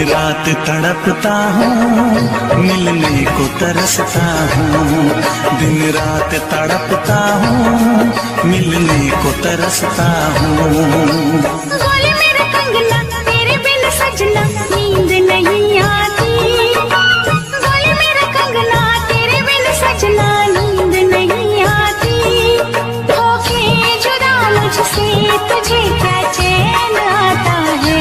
रात तड़पता हूँ, मिलने को तरसता हूँ। दिन रात तड़पता हूँ, मिलने को तरसता हूँ। बोले मेरा कंगना तेरे बिन सजना नींद नहीं आती। बोले मेरा कंगना तेरे बिन सजना नींद नहीं आती। होके जुदा मुझसे तुझे क्या चैन आता है।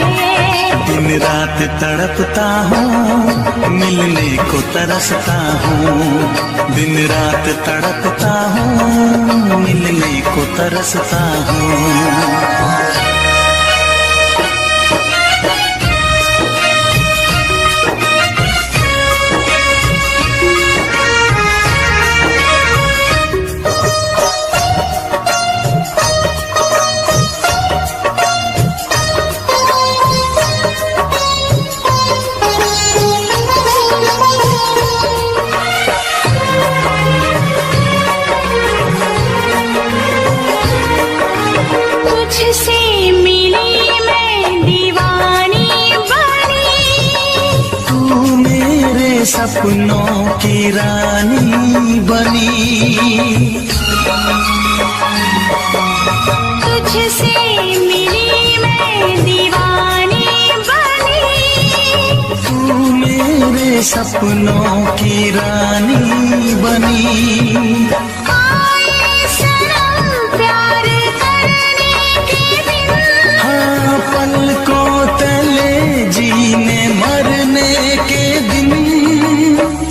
दिन रात तड़पता हूँ, मिलने को तरसता हूँ। दिन रात तड़पता हूँ, मिलने को तरसता हूँ। तुझसे मिली मैं दीवानी बनी। तू मेरे सपनों की रानी बनी। तुझसे मिली मैं दीवानी बनी। तू मेरे सपनों की रानी बनी। आए सनम प्यार करने के दिन। हाँ, पलकों तले जीने मरने के दिन।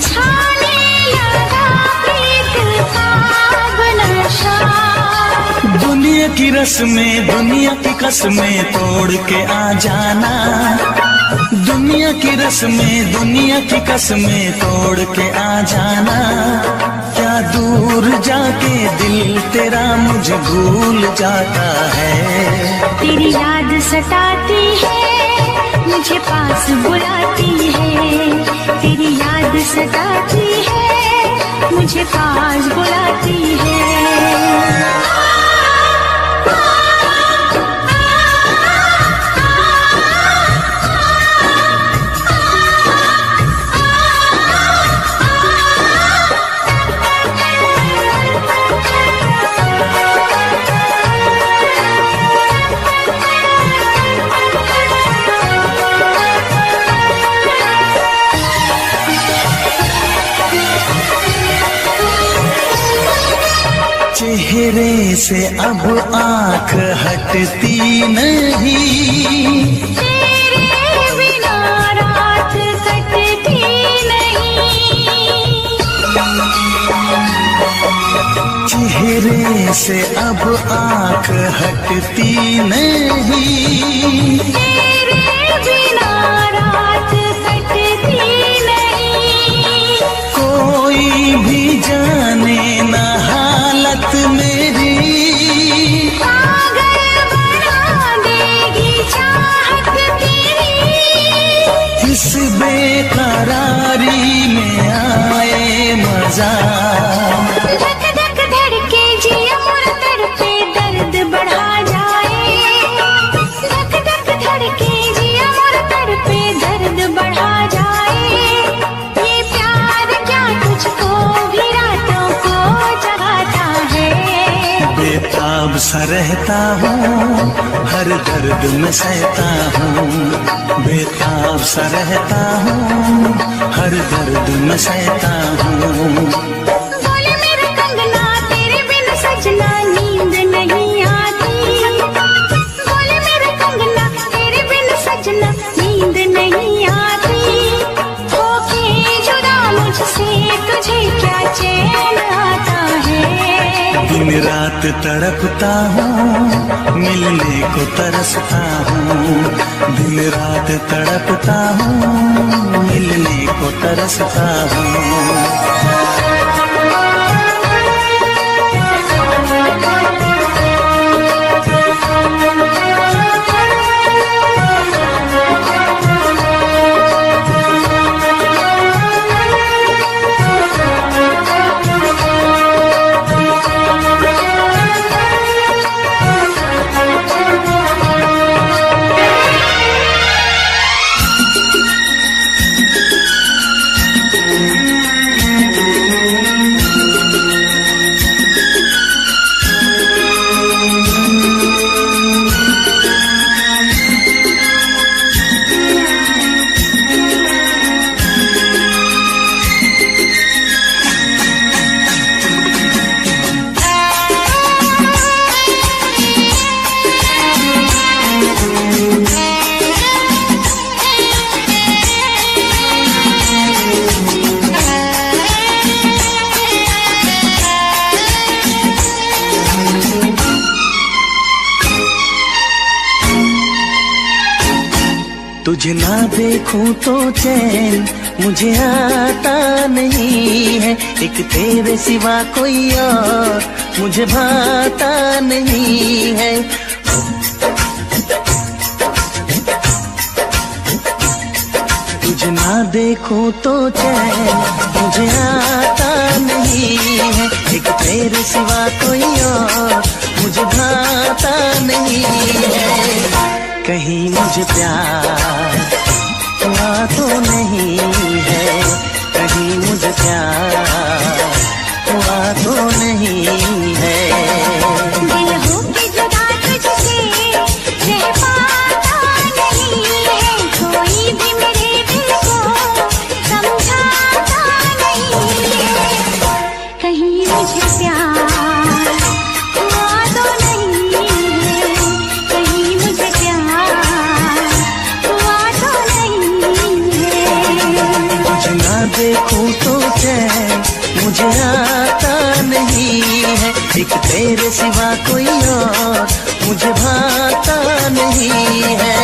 छाने लगा प्रीत का नशा। दुनिया की रस्में, दुनिया की कसमें तोड़ के आ जाना। दुनिया की रस्में, दुनिया की कसमें तोड़ के आ जाना। क्या दूर जाके दिल तेरा मुझे भूल जाता है। तेरी याद सताती है, मुझे पास बुलाती है। तेरी याद सताती है, मुझे पास बुलाती है। चेहरे से अब आँख हटती नहीं। तेरे बिना रात कटती नहीं। चेहरे से अब आँख हटती नहीं। तेरे बिना रात कटती नहीं। कोई भी जाने ना हालत मेरी। पागल बना देगी चाहत तेरी। इस बेकरारी में आए मजा। धक धक धड़के जिया मोर तड़पे दर्द बढ़ा जाए। धक धक धड़के जिया मोर तड़पे दर्द बढ़ा जाए। ये प्यार क्या तुझको भी रातों को जगाता है। बेताब सा रहता हूँ, हर दर्द में सहता हूँ। बेताब सा रहता हूँ, हर दर्द में सहता हूँ। बोले मेरा कंगना तेरे बिन सजना नींद नहीं आती। बोले मेरा कंगना तेरे बिन सजना नींद नहीं आती। होके जुदा मुझसे तुझे क्या चैन आता है। दिन रात तड़पता हूँ, मिलने को तरसता हूँ। दिन रात तड़पता हूँ, मिलने को तरसता हूँ। तुझे ना देखूं तो चैन मुझे आता नहीं है, एक तेरे सिवा कोई और मुझे भाता नहीं है। तुझे ना देखूं तो चैन मुझे आता नहीं है, एक तेरे सिवा कोई और मुझे भाता नहीं है। कहीं मुझे प्यार हुआ तो नहीं है, कहीं मुझे प्यार हुआ तो नहीं है। दिल हो के जुदा तुझसे रह पाता नहीं है, कोई भी मेरे दिल को समझाता नहीं है। कहीं मुझे प्यार हुआ तो नहीं है, कहीं मुझे प्यार हुआ तो नहीं है। तुझे ना देखूं तो चैन मुझे आता नहीं है, एक तेरे सिवा कोई और मुझे भाता नहीं है।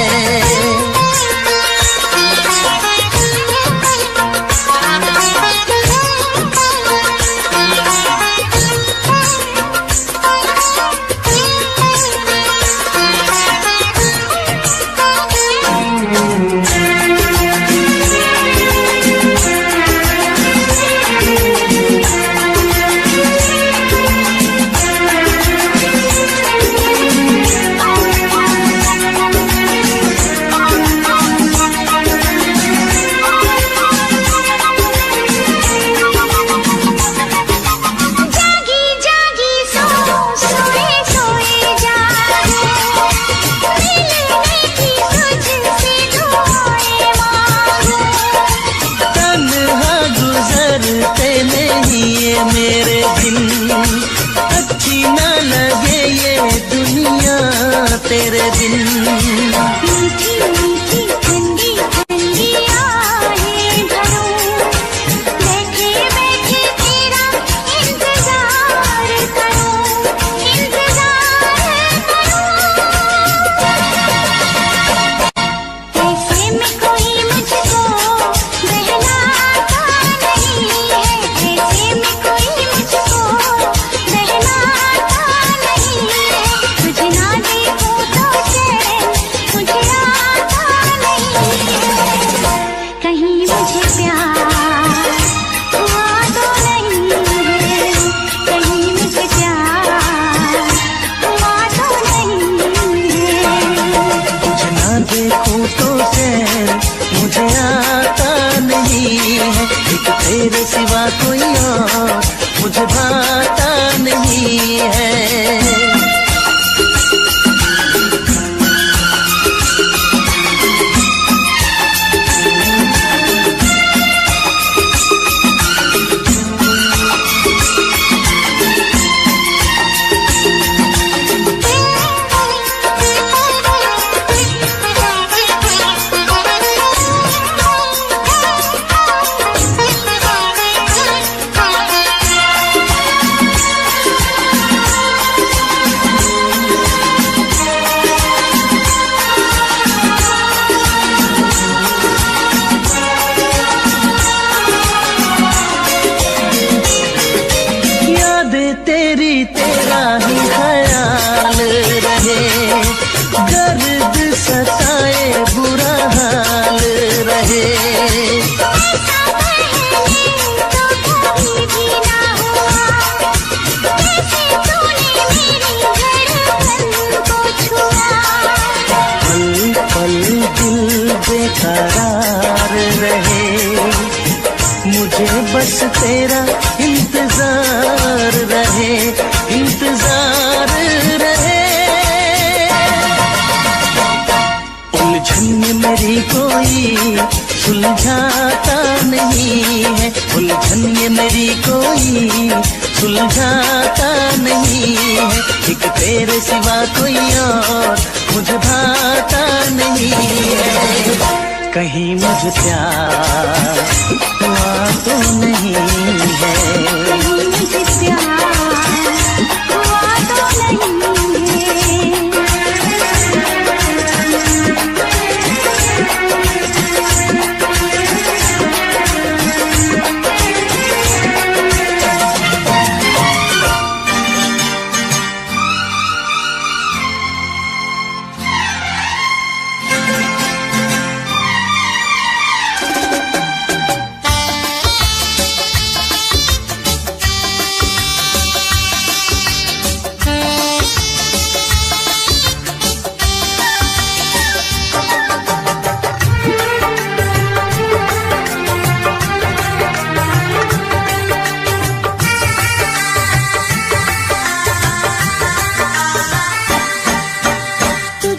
मेरे दिन अच्छी ना लगे ये दुनिया तेरे दिन। मीठी मीठी ठंडी ठंडी आहें भरूं, बैठे बैठे तेरा इंतजार करूं, इंतजार करूं। ऐसे में कोई मुझको बहलाता नहीं है, ऐसे में कोई मुझको बहलाता नहीं है। तुझे ना देखूं तो चैन मुझे आता नहीं है, कहीं मुझे प्यार हुआ तो नहीं है, कहीं मुझे प्यार हुआ तो नहीं है। तुझे ना देखूं तो चैन मुझे आता नहीं है, एक तेरे सिवा कोई और मुझे भाता नहीं है। तेरी तेरा ही ख्याल रहे, दर्द सताए बुरा हाल रहे। ऐसा पहले तो कभी भी ना हुआ, कैसे तूने मेरी धड़कन को छुआ। पल पल दिल बेकरार रहे, मुझे बस तेरा इंतजार रहे, इंतजार रहे। उलझन में मेरी कोई सुलझाता नहीं है, उलझन में मेरी कोई सुलझाता नहीं है, एक तेरे सिवा कोई और मुझे भाता नहीं है। कहीं मुझे प्यार हुआ तो नहीं है, कहीं मुझे प्यार हुआ तो नहीं है।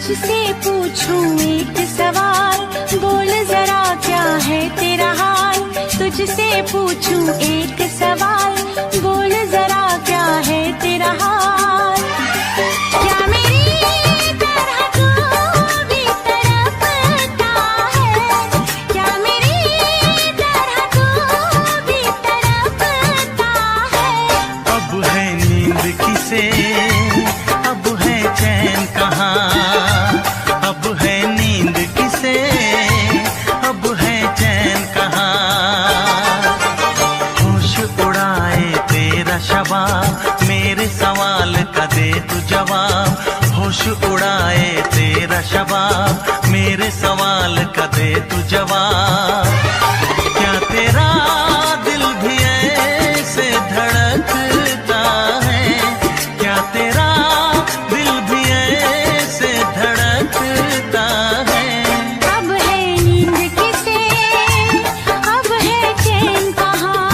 तुझसे पूछूं एक सवाल, बोल जरा क्या है तेरा हाल। तुझसे पूछूं एक सवाल, बोल जरा क्या है तेरा हाल। क्या मेरी तरह तू भी तड़पता है, क्या मेरी तरह तू भी तड़पता है। अब है नींद किसे, अब है चैन कहाँ, अब है नींद किसे, अब है चैन कहाँ। होश उड़ाए तेरा शबाब, मेरे सवाल का दे तू जवाब। होश उड़ाए तेरा शबाब, मेरे सवाल का दे तू जवाब। क्या तेरा दिल भी ऐसे धड़कता है, क्या तेरा दिल भी ऐसे धड़कता है। अब है नींद किसे, अब है चैन कहाँ।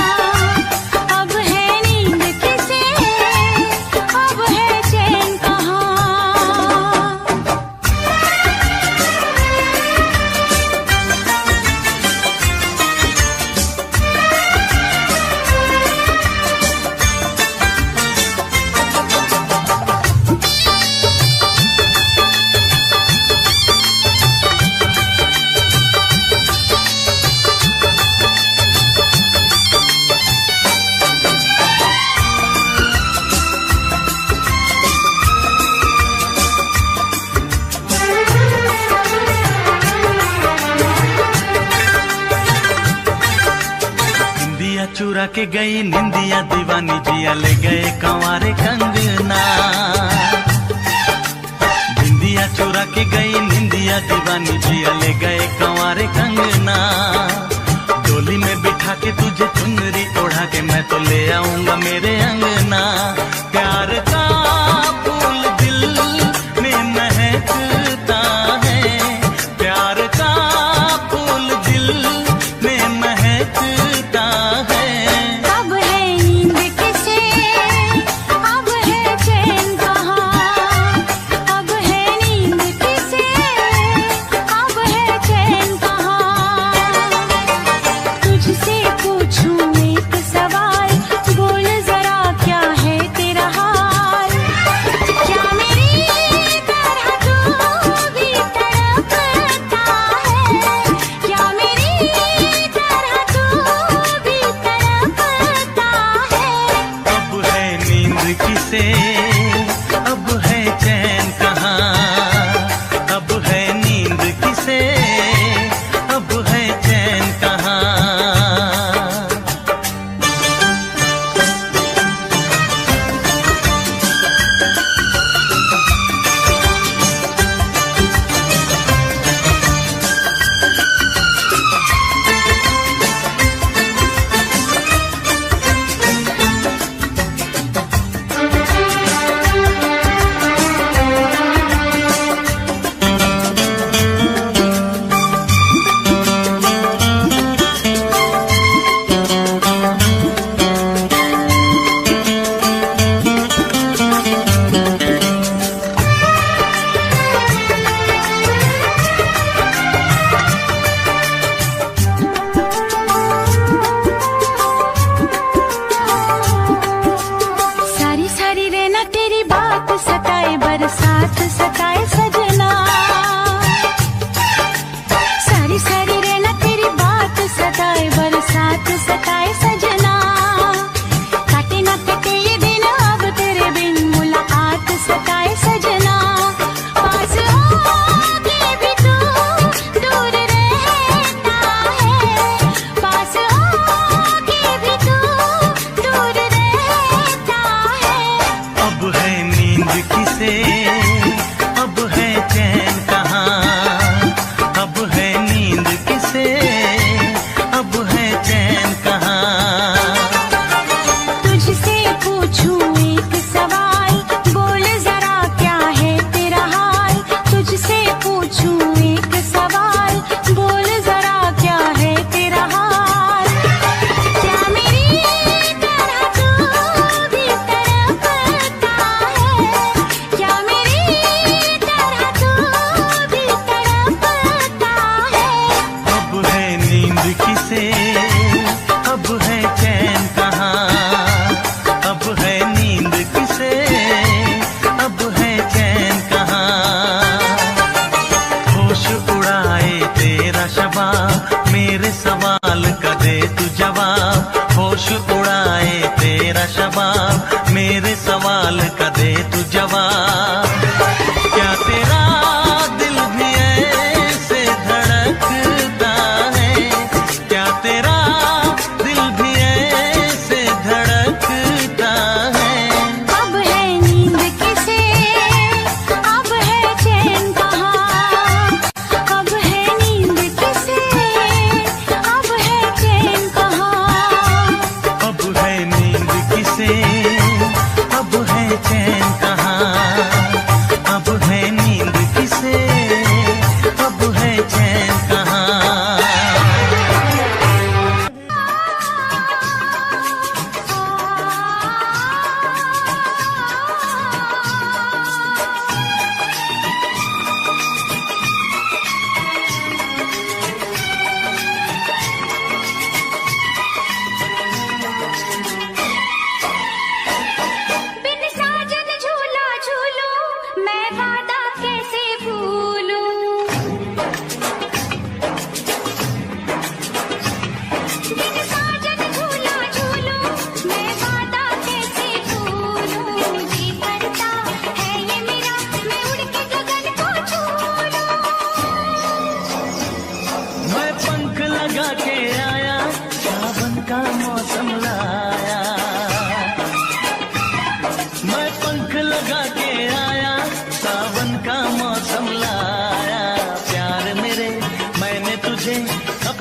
अब है नींद किसे, अब है चैन कहाँ। निंदिया चुरा के गई निंदिया दीवानी, जिया ले गए कंवारे कंगना। निंदिया चुरा के गई निंदिया दीवानी, जिया ले गए कंवारे कंगना। डोली में बिठा के तुझे चुनरी ओढ़ा के मैं तो ले आऊंगा मेरे अंगना। प्यार का फूल दिल में महकता है, प्यार का फूल दिल में महकता है। अब है नींद किसे, अब है चैन कहाँ। अब है नींद किसे, अब है चैन कहाँ। तुझसे पूछूं एक सवाल, बोल जरा क्या है तेरा हाल।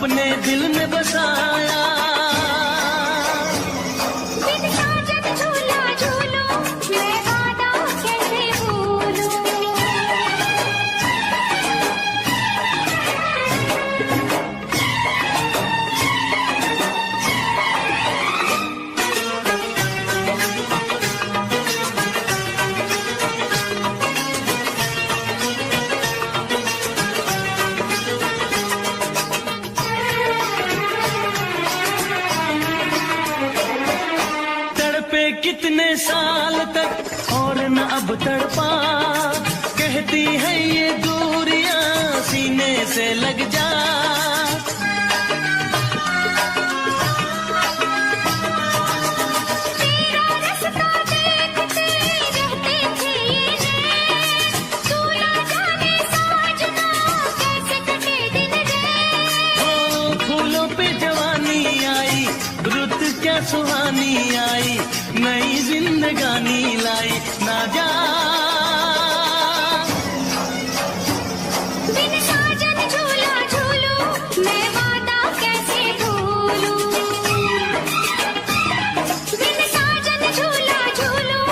अपने दिल में बसाया। बिन साजन झूला झूलो, मैं वादा कैसे भूलूं। तड़पे कितने साल तक और न अब तड़पा, कहती है ये दूरियां सीने से लग जा। तेरा रास्ता देखते रहते थे ये नैन, तू ना जाने साजना कैसे कटे दिन रैन। ओ फूलों पे जवानी आई, रुत क्या सुहानी आई, नई जिंदगानी लाई ना जा। बिन साजन झूला झूलो, मैं वादा कैसे भूलूं। बिन साजन झूला झूलो,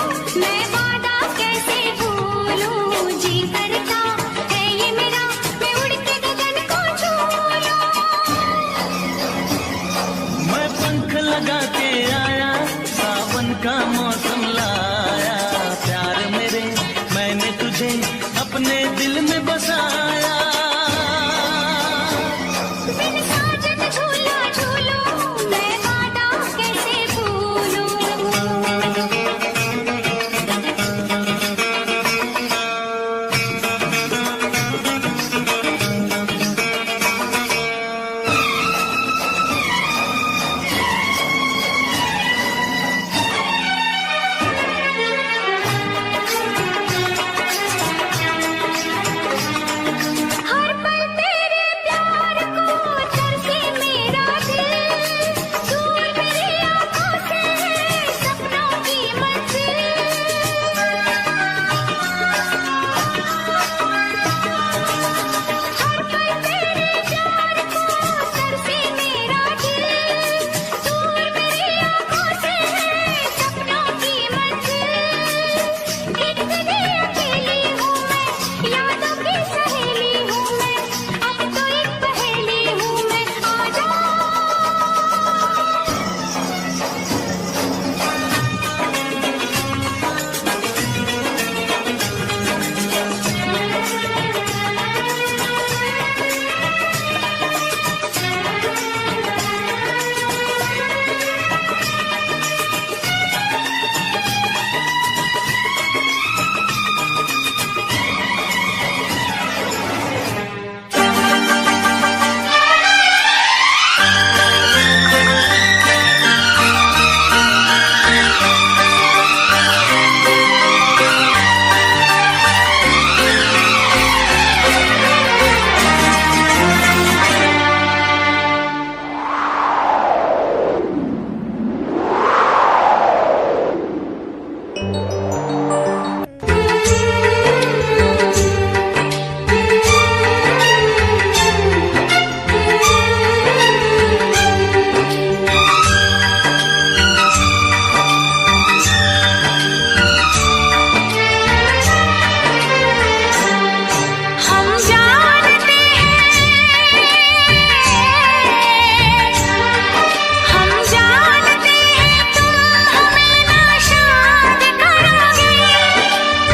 मैं वादा कैसे भूलूं। जी करता है ये मेरा, मैं उड़ के गगन को छू लूं। मैं पंख लगा के आया, सावन का मौसम लाया। प्यार मेरे मैंने तुझे अपने दिल में बसाया। बिन साजन झूला झूलो, मैं वादा कैसे भूलूं। हर पल तेरे प्यार को तरसे मेरा दिल, दूर मेरी आँखों से है सपनों की मंजिल। हर पल तेरे प्यार को तरसे मेरा दिल, दूर मेरी आँखों से है सपनों की मंजिल। एक तेरी अकेली हूँ मैं, यादों की सहेली हूँ मैं, अब तो एक पहेली हूँ मैं। आजा हम जानते हैं तुम हमें नाशाद करोगे,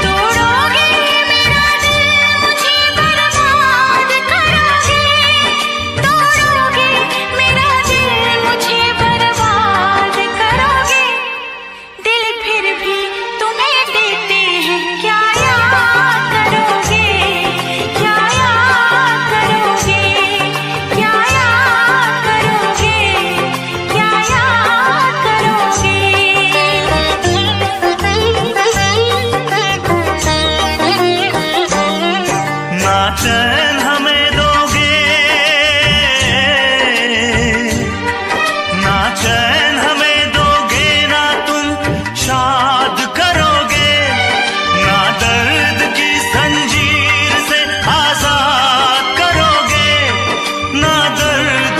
तोड़ोगे मेरा दिल मुझे बर्बाद करोगे, तोड़ोगे मेरा दिल मुझे बर्बाद करोगे। दिल फिर भी तुम्हें देते हैं, क्या याद करोगे, क्या याद करोगे, क्या याद करोगे, क्या याद करोगे। ना चैन हमें दोगे, ना चैन हमें दोगे, ना तुम शाद करोगे, ना दर्द की जंजीर से आजाद करोगे, ना दर्द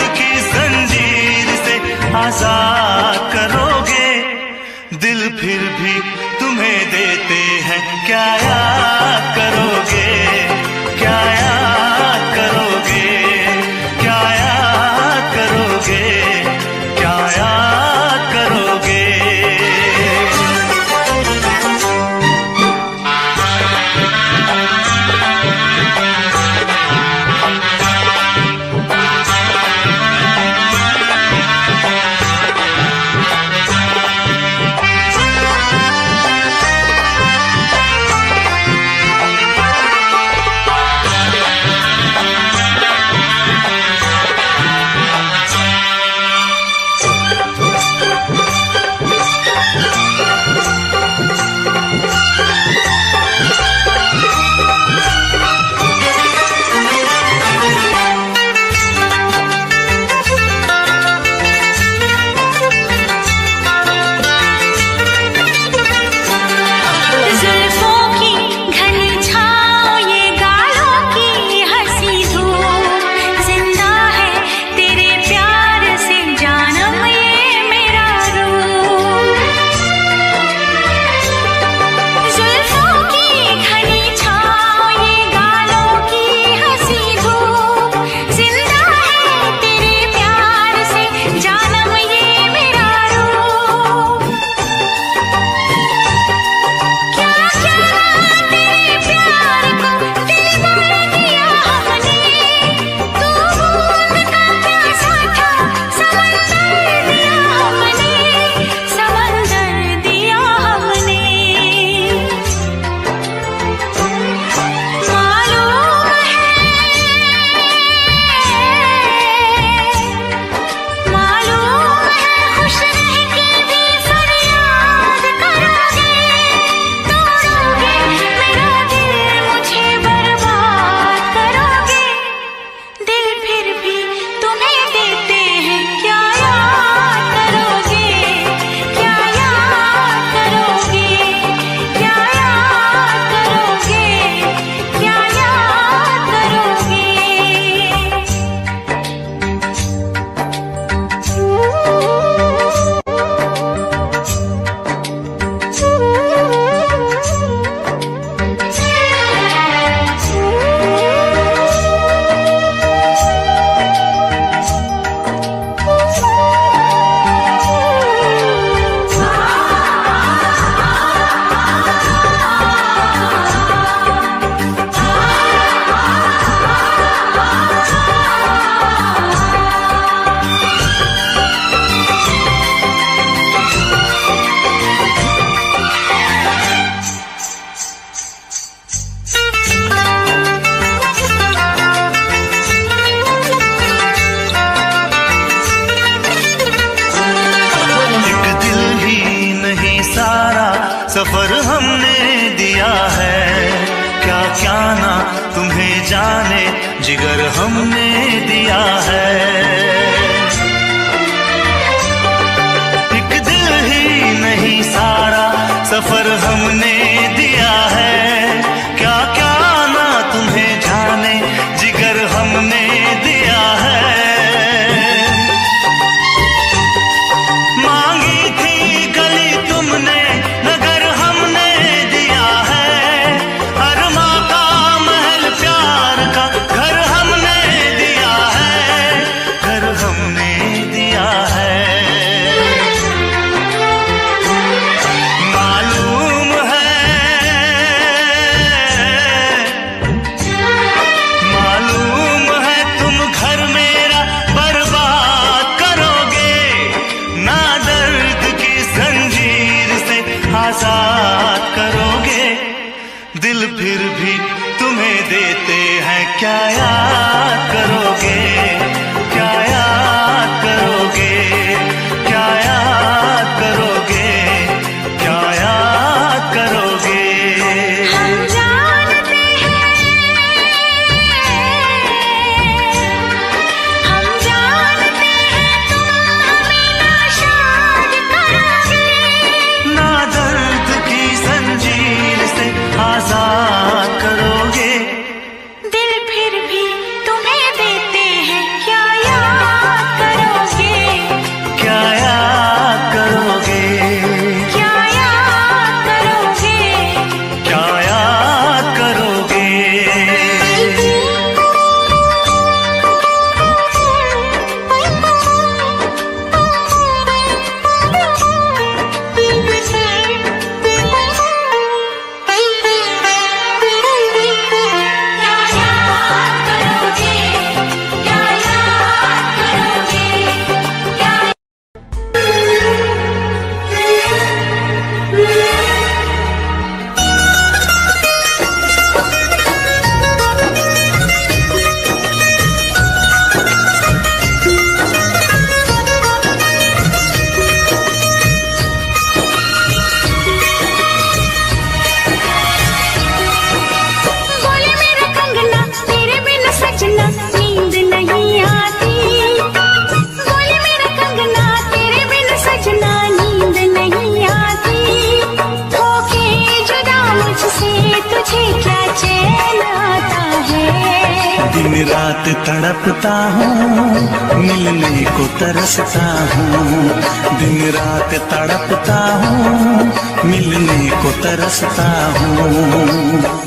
देते हैं, क्या याद करोगे, क्या याद करोगे, क्या याद करोगे, क्या याद करोगे। हम जानते हैं, हम जानते हैं तुम हमें नाशाद करोगे। ना दर्द की जंजीर से आजाद करोगे। दिल फिर भी तुम्हें देते हैं, क्या याद करोगे, क्या याद करोगे, क्या याद करोगे। क्या याद करोगे। बोले मेरा कंगना तेरे बिन सजना नींद नहीं आती। बोले मेरा कंगना तेरे बिन सजना नींद नहीं आती। होके जुदा मुझसे तुझे क्या चैन आता है। दिन रात तड़पता हूँ, मिलने को तरसता हूँ। दिन रात तड़पता हूँ, मिलने को तरसता हूँ।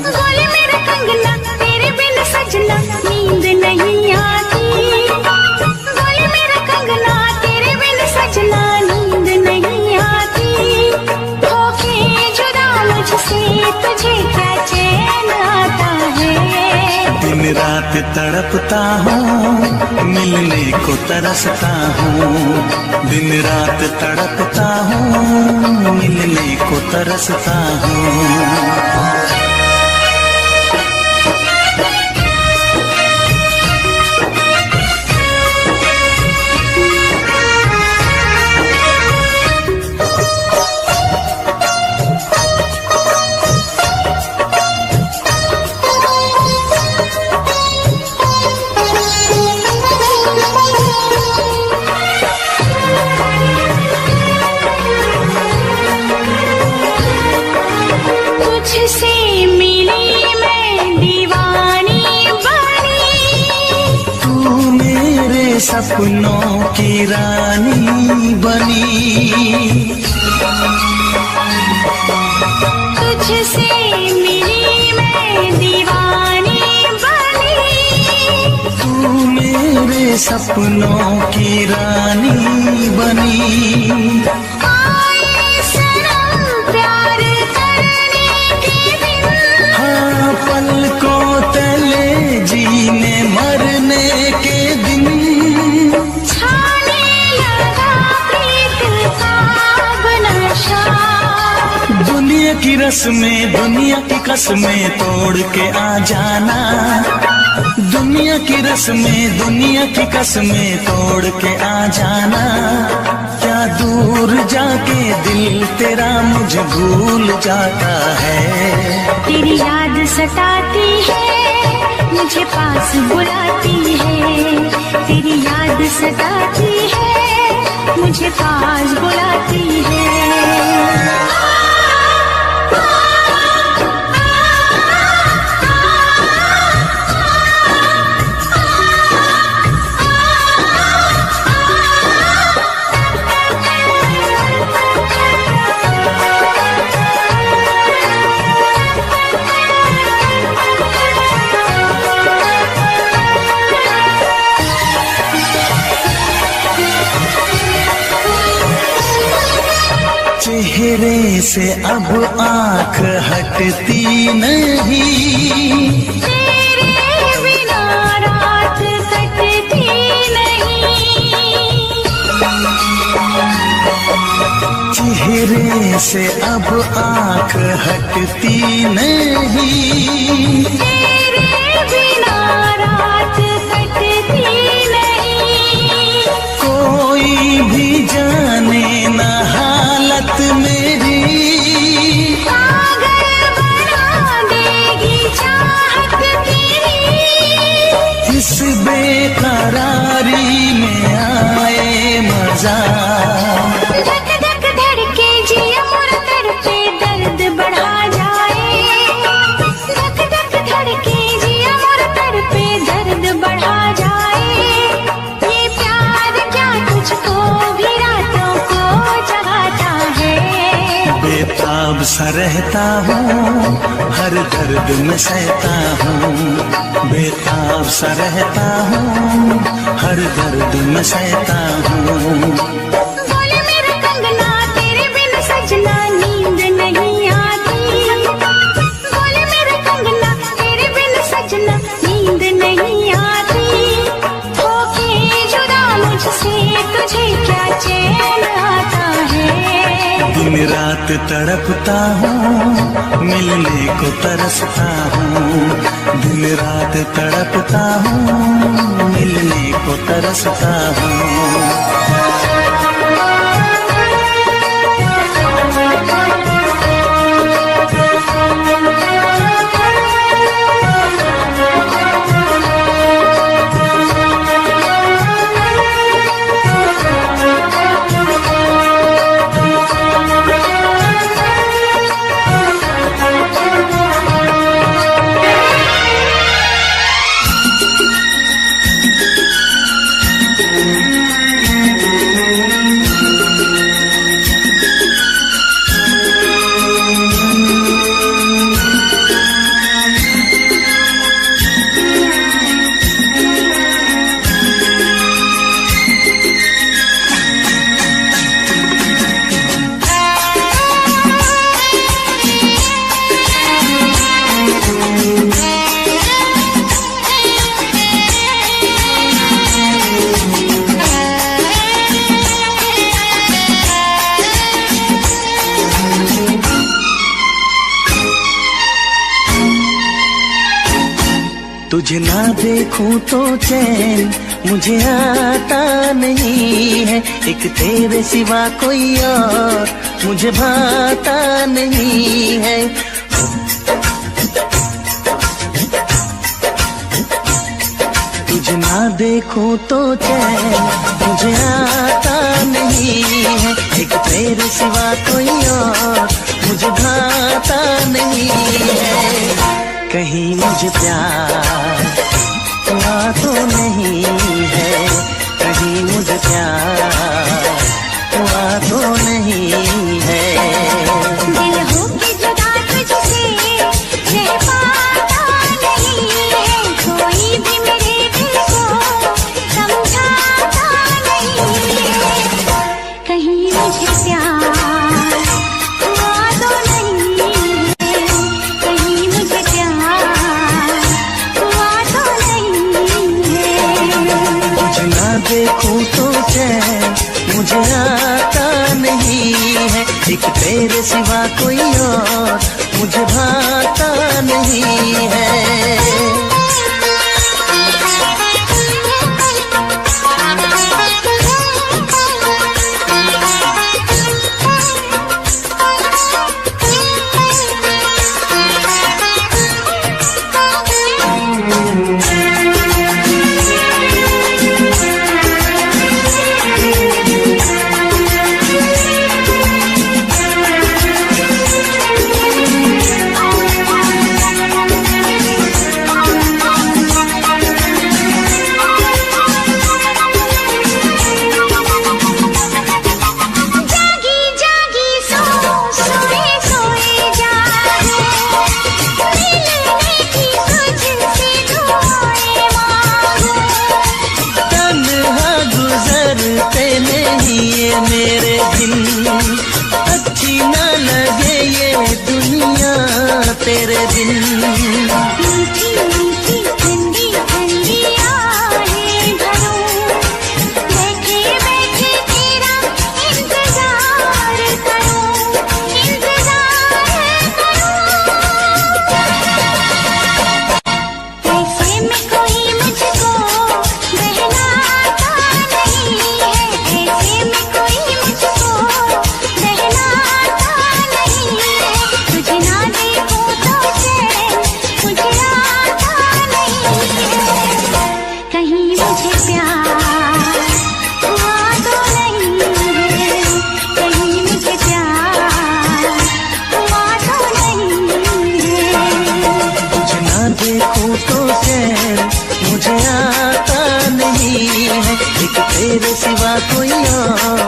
बोले मेरा कंगना तेरे बिन सजना नींद नहीं आती। बोले मेरा कंगना तेरे बिन सजना नींद नहीं आती। होके जुदा मुझसे तुझे क्या चैन आता है। दिन रात तड़पता हूँ, मिलने को तरसता हूँ। दिन रात तड़पता हूँ, मिलने को तरसता हूँ। तुझसे मिली मैं दीवानी बनी। तू मेरे सपनों की रानी बनी। तुझसे मिली मैं दीवानी बनी। तू मेरे सपनों की रानी बनी। आए सनम प्यार करने के दिन। हाँ, पलकों तले जीने मरने के दिन। छाने लगा प्रीत का नशा। दुनिया की रस्में, दुनिया की कसमें तोड़ के आ जाना। दुनिया की रस्में, दुनिया की कसमें तोड़ के आ जाना। क्या दूर जाके दिल तेरा मुझे भूल जाता है। तेरी याद सताती है, मुझे पास बुलाती है। तेरी याद सताती है, मुझे पास बुलाती है। चेहरे से अब आंख हटती नहीं। तेरे बिना रात कटती नहीं। चेहरे से अब आंख हटती नहीं। तेरे सा रहता हूँ, हर दर्द में सहता हूँ। बेताब सा रहता हूँ, हर दर्द में सहता हूँ। बोले मेरा कंगना तेरे बिन सजना नींद नहीं आती। बोले मेरा कंगना तेरे बिन सजना नींद नहीं आती। होके जुदा मुझसे तुझे क्या चैन आता है। दिन रात तड़पता हूँ, मिलने को तरसता हूँ। दिन रात तड़पता हूँ, मिलने को तरसता हूँ। तुझे ना देखूं तो चैन मुझे आता नहीं है। एक तेरे सिवा कोई और मुझे भाता नहीं है। तुझे ना देखूं तो चैन मुझे आता नहीं है। एक तेरे सिवा कोई और मुझे भाता नहीं है। कहीं मुझे प्यार हुआ तो नहीं है। कहीं मुझे प्यार हुआ तो नहीं है। दिल हो के जुदा तुझसे रह पाता नहीं है। कोई भी मेरे दिल को समझाता नहीं है। कहीं मुझे प्यार हुआ तो नहीं है। कहीं मुझे प्यार हुआ तो नहीं है। तुझे ना देखूं तो चैन मुझे आता नहीं है। एक तेरे सिवा कोई और मुझे भाता नहीं है। मेरे दिन अच्छी ना लगे ये दुनिया तेरे दिन। मीठी मीठी ठंडी ठंडी आहें भरूं। बैठे बैठे तेरा इंतजार करूं। इंतजार करूं। ऐसे में कोई मुझको बहलाता नहीं है। ऐसे में कोई मुझको बहलाता नहीं है। तुझे ना देखूं तो चैन मुझे आता नहीं है। कहीं मुझे प्यार हुआ तो नहीं है। कहीं मुझे प्यार हुआ तो नहीं है। तुझे ना देखूं तो चैन मुझे आता नहीं है। एक तेरे सिवा कोई और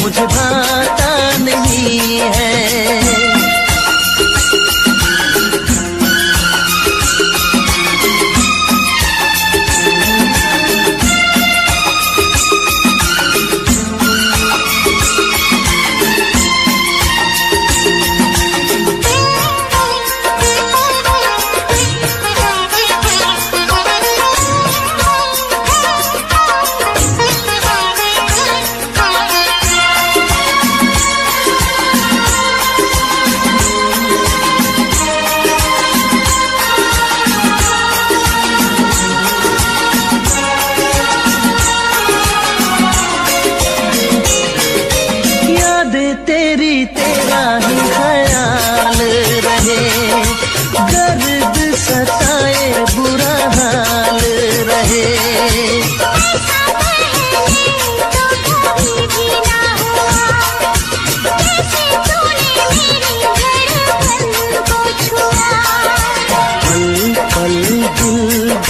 मुझे भाता नहीं है।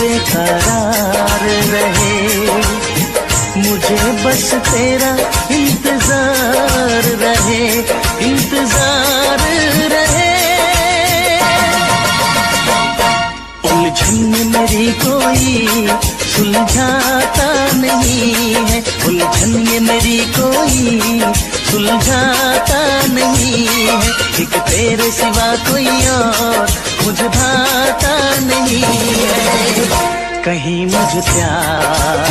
बेकरार रहे, मुझे बस तेरा इंतजार रहे, इंतजार रहे। उलझन में मेरी कोई सुलझाता नहीं है, उलझन में मेरी कोई सुलझाता नहीं है। एक तेरे सिवा कोई और मुझे भाता नहीं है। कहीं मुझे प्यार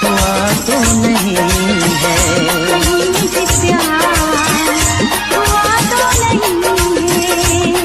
हुआ तो नहीं है, कहीं मुझे प्यार हुआ तो नहीं है।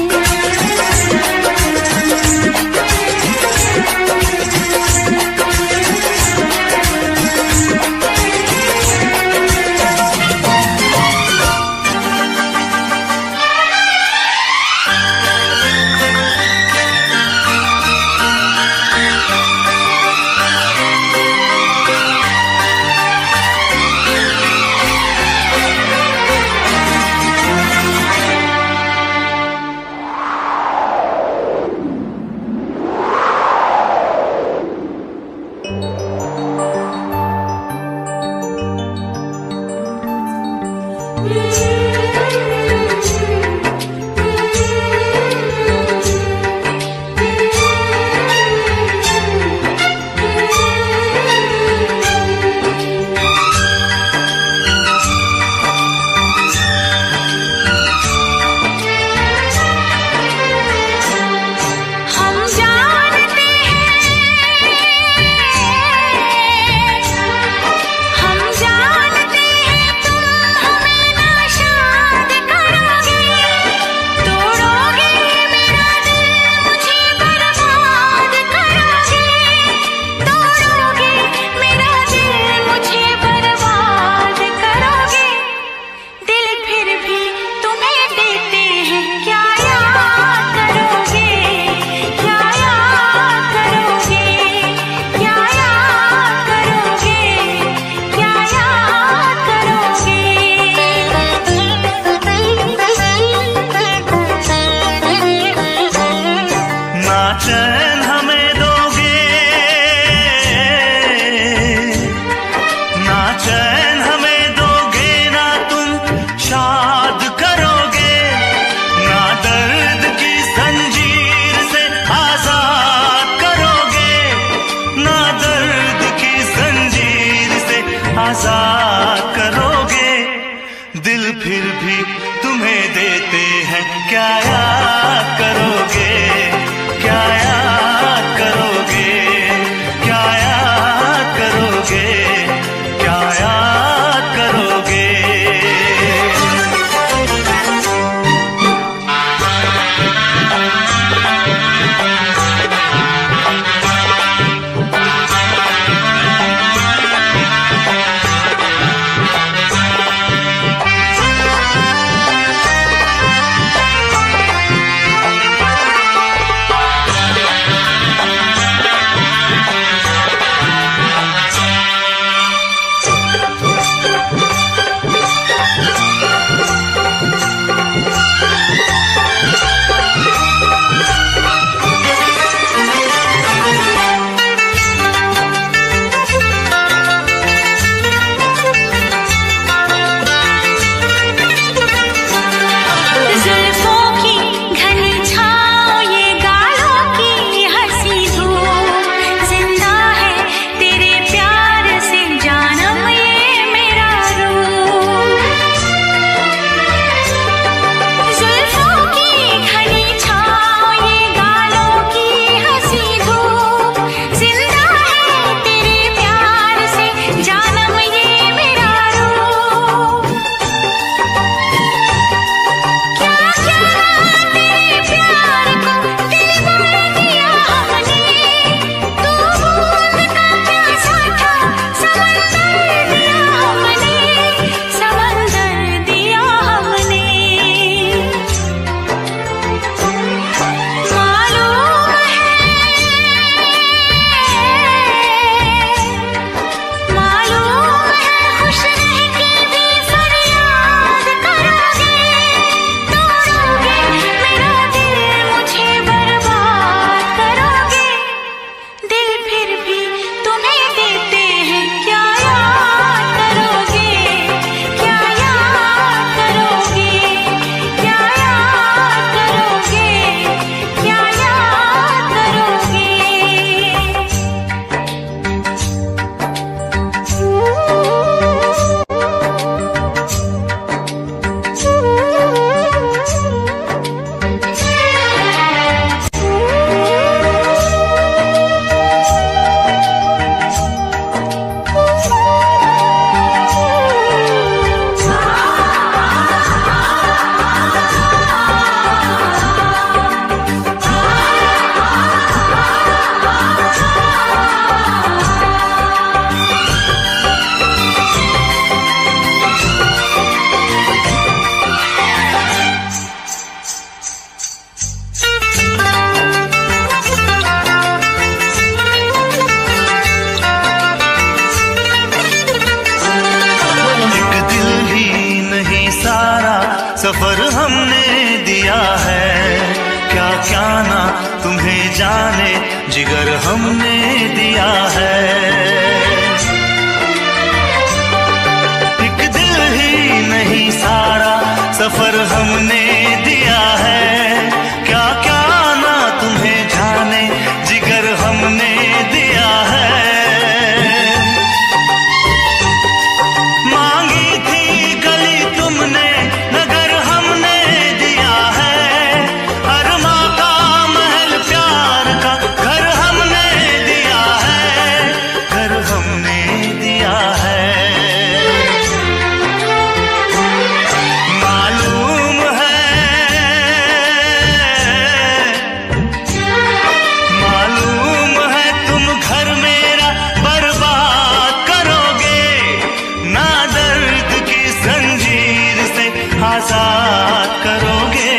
जाने जिगर हमने दिया है। एक दिल ही नहीं सारा सफर हमने दिया है। क्या क्या ना तुम्हें जाने जिगर हमने दिया है। मांगी थी गली तुमने नगर हमने दिया है। अरमा का महल प्यार का घर हमने दिया है। घर हमने दिया है। मालूम है तुम घर मेरा बर्बाद करोगे। ना दर्द की जंजीर से आजाद करोगे।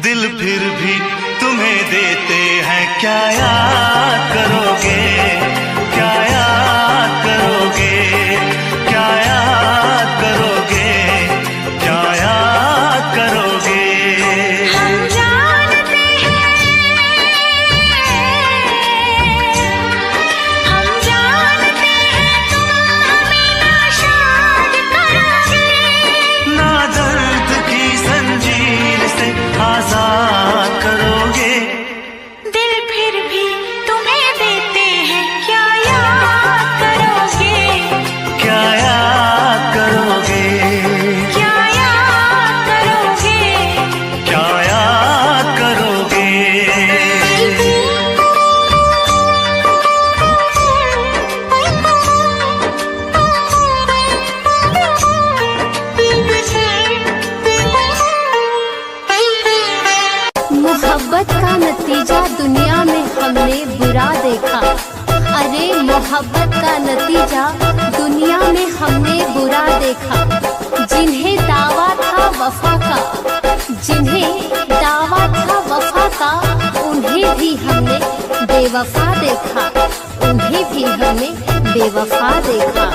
दिल फिर भी तुम्हें देते हैं क्या याद करोगे। क्या याद करोगे। क्या याद करोगे। क्या याद करोगे। हम जानते हैं तुम हमें नाशाद करोगे। ना दर्द की जंजीर से आजाद करोगे। दिल फिर भी तुम्हें देते हैं क्या याद करोगे। क्या याद करोगे। क्या याद करोगे। क्या याद करोगे। मोहब्बत का नतीजा दुनिया में हमने बुरा देखा। अरे मोहब्बत का नतीजा दुनिया में हमने बुरा देखा। जिन्हें दावा था वफा का, जिन्हें दावा था वफा का, उन्हें भी हमने बेवफा देखा। उन्हें भी हमने बेवफा देखा।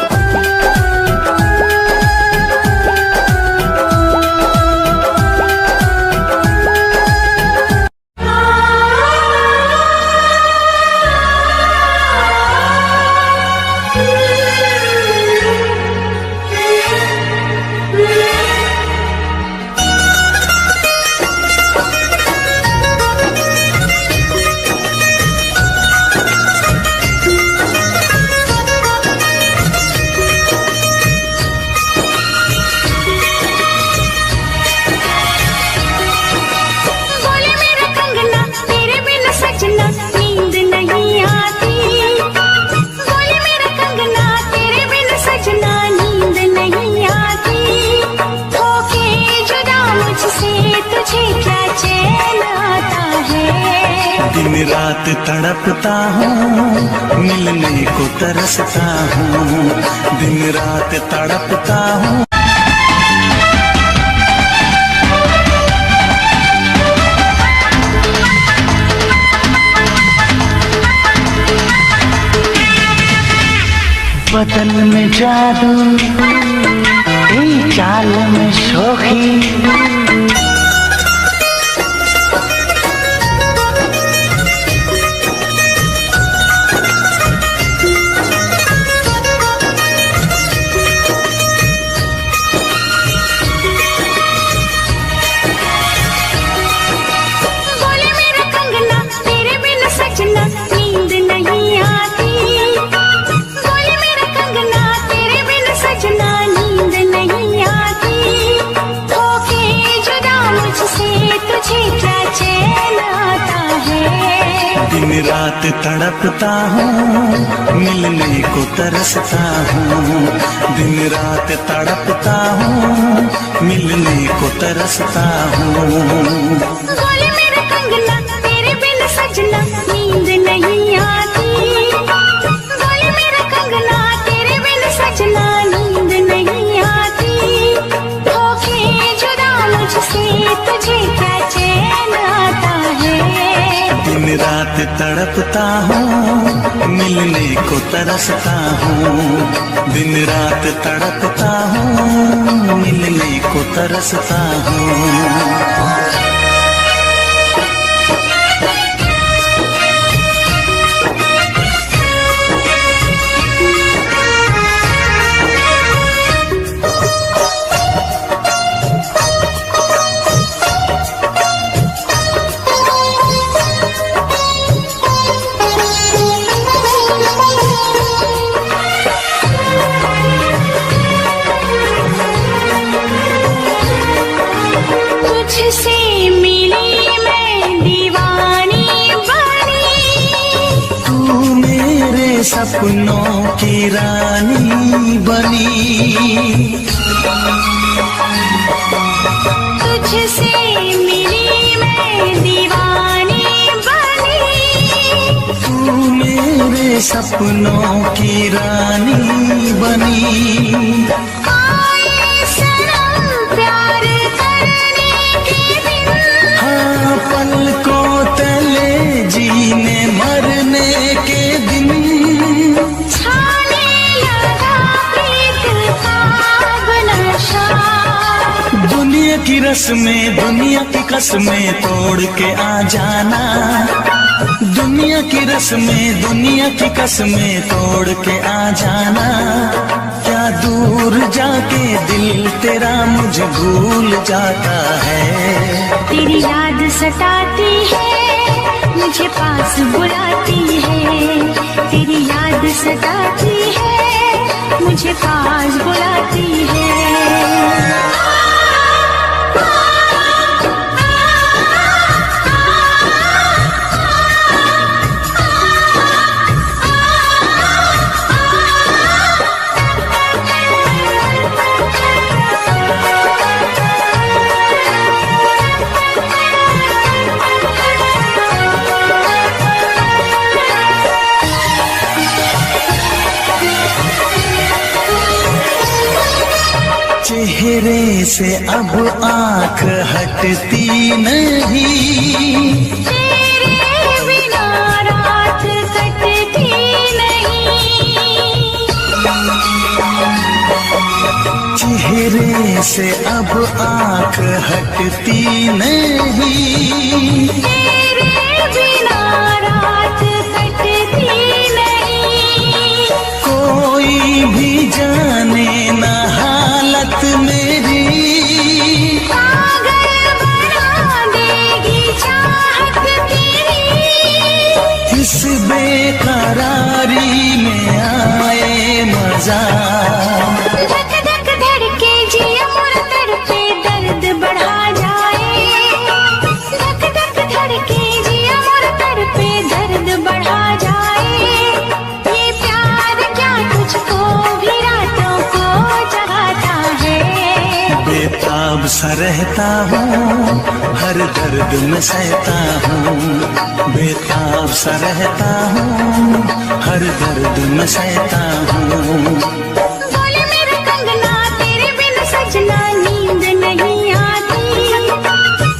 बोले मेरा कंगना तेरे बिन सजना नींद नहीं आती। बोले मेरा कंगना तेरे बिन सजना नींद नहीं आती। होके जुदा मुझसे तुझे क्या चैन आता है। दिन रात तड़पता हूँ मिलने को तरसता हूँ। दिन रात तड़पता हूँ। बदन में जादू चाल में शोखी। बोले मेरा कंगना तेरे बिन सजना नींद नहीं आती। बोले मेरा कंगना तेरे बिन सजना नींद नहीं आती। होके जुदा मुझसे तुझे क्या चैन आता है। दिन रात तड़पता हूँ मिलने को तरसता हूँ। दिन रात तड़पता हूँ मिलने को तरसता हूँ। बोले मेरा कंगना तेरे बिन सजना नींद नहीं आती। बोले मेरा कंगना तेरे बिन सजना नींद नहीं आती। होके जुदा मुझसे तुझे क्या चैन आता है। दिन रात तड़पता हूँ मिलने को तरसता हूँ। दिन रात तड़पता हूँ मिलने को तरसता हूँ। सपनों की रानी बनी। तुझसे मिली मैं दीवानी बनी। तू मेरे सपनों की रानी बनी। आए सनम प्यार करने के दिन। हाँ पलकों तले जीने मरने के दिन। छाने लगा प्रीत का नशा। दुनिया की रस्में दुनिया की कसमें तोड़ के आ जाना। दुनिया की रस्में दुनिया की कसमें तोड़ के आ जाना। क्या दूर जाके दिल तेरा मुझे भूल जाता है। तेरी याद सताती है मुझे पास बुलाती है। तेरी याद सताती है मुझे पास बुलाती है। चेहरे से अब आंख हटती नहीं। तेरे बिना रात कटती नहीं। चेहरे से अब आंख हटती नहीं। तेरे बिना रात कटती नहीं। कोई भी जाने ना हालत मेरी। पागल बना देगी चाहत तेरी। इस बेकरारी में आए मजा। धक धक धड़के जिया मोर तड़पे दर्द बढ़ा जाए। धक धक धड़के जिया मोर तड़पे दर्द बढ़ा जाए। ये प्यार क्या तुझको भी रातों को जगाता है। बेताब सा रहता हूँ हर दर्द में सहता हूँ। बेताब सा रहता हूँ हर दर्द में सहता हूँ। बोले मेरे कंगना तेरे बिन सजना नींद नहीं आती।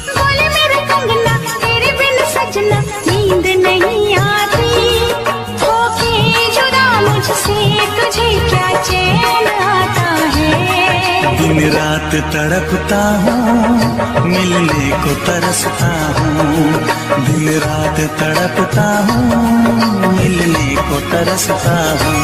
बोले मेरे कंगना तेरे बिन सजना नींद नहीं आती। होके जुदा मुझसे तुझे क्या चैन आता है। दिन रात तड़पता हूँ मिलने को तरसता हूँ। दिन रात तड़पता हूँ मिलने को तरसता हूँ।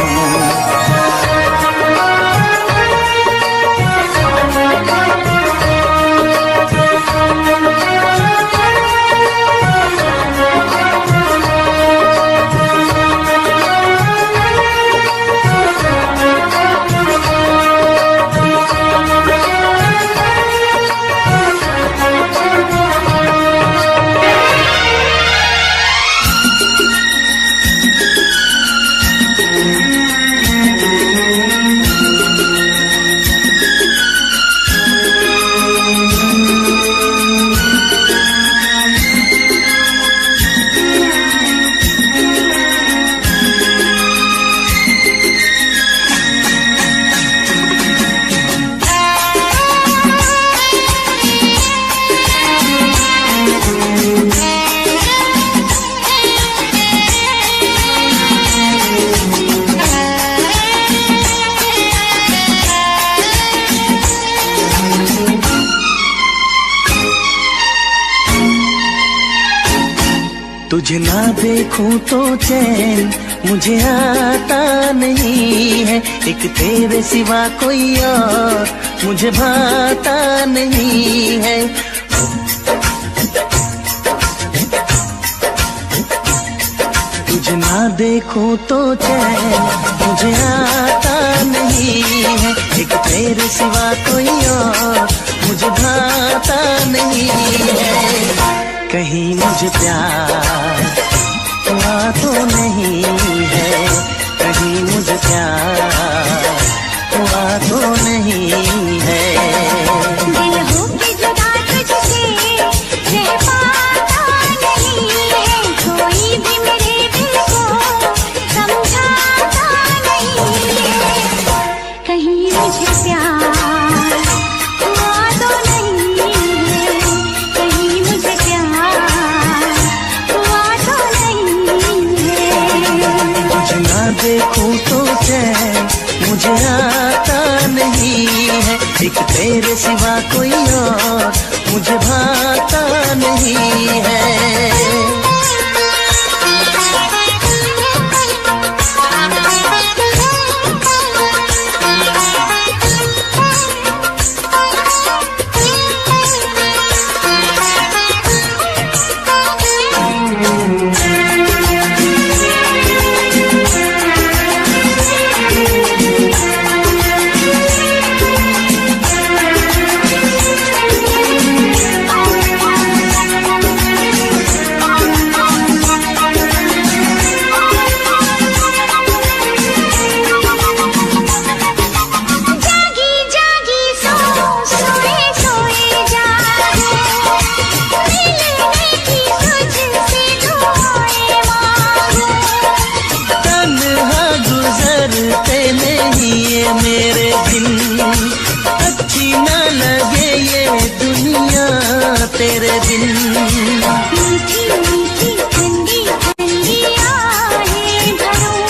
तुझे ना देखूं तो चैन मुझे आता नहीं है। एक तेरे सिवा कोई और मुझे भाता नहीं है। तुझे ना देखूं तो चैन मुझे आता नहीं है। एक तेरे सिवा कोई और मुझे भाता नहीं है। कहीं मुझे प्यार हुआ तो नहीं है। देखूं तो चैन मुझे आता नहीं है, एक तेरे सिवा कोई और मुझे भाता नहीं है। मेरे दिन अच्छी न लगे ये दुनिया तेरे बिन। मीठी मीठी ठंडी ठंडी आहें भरूं,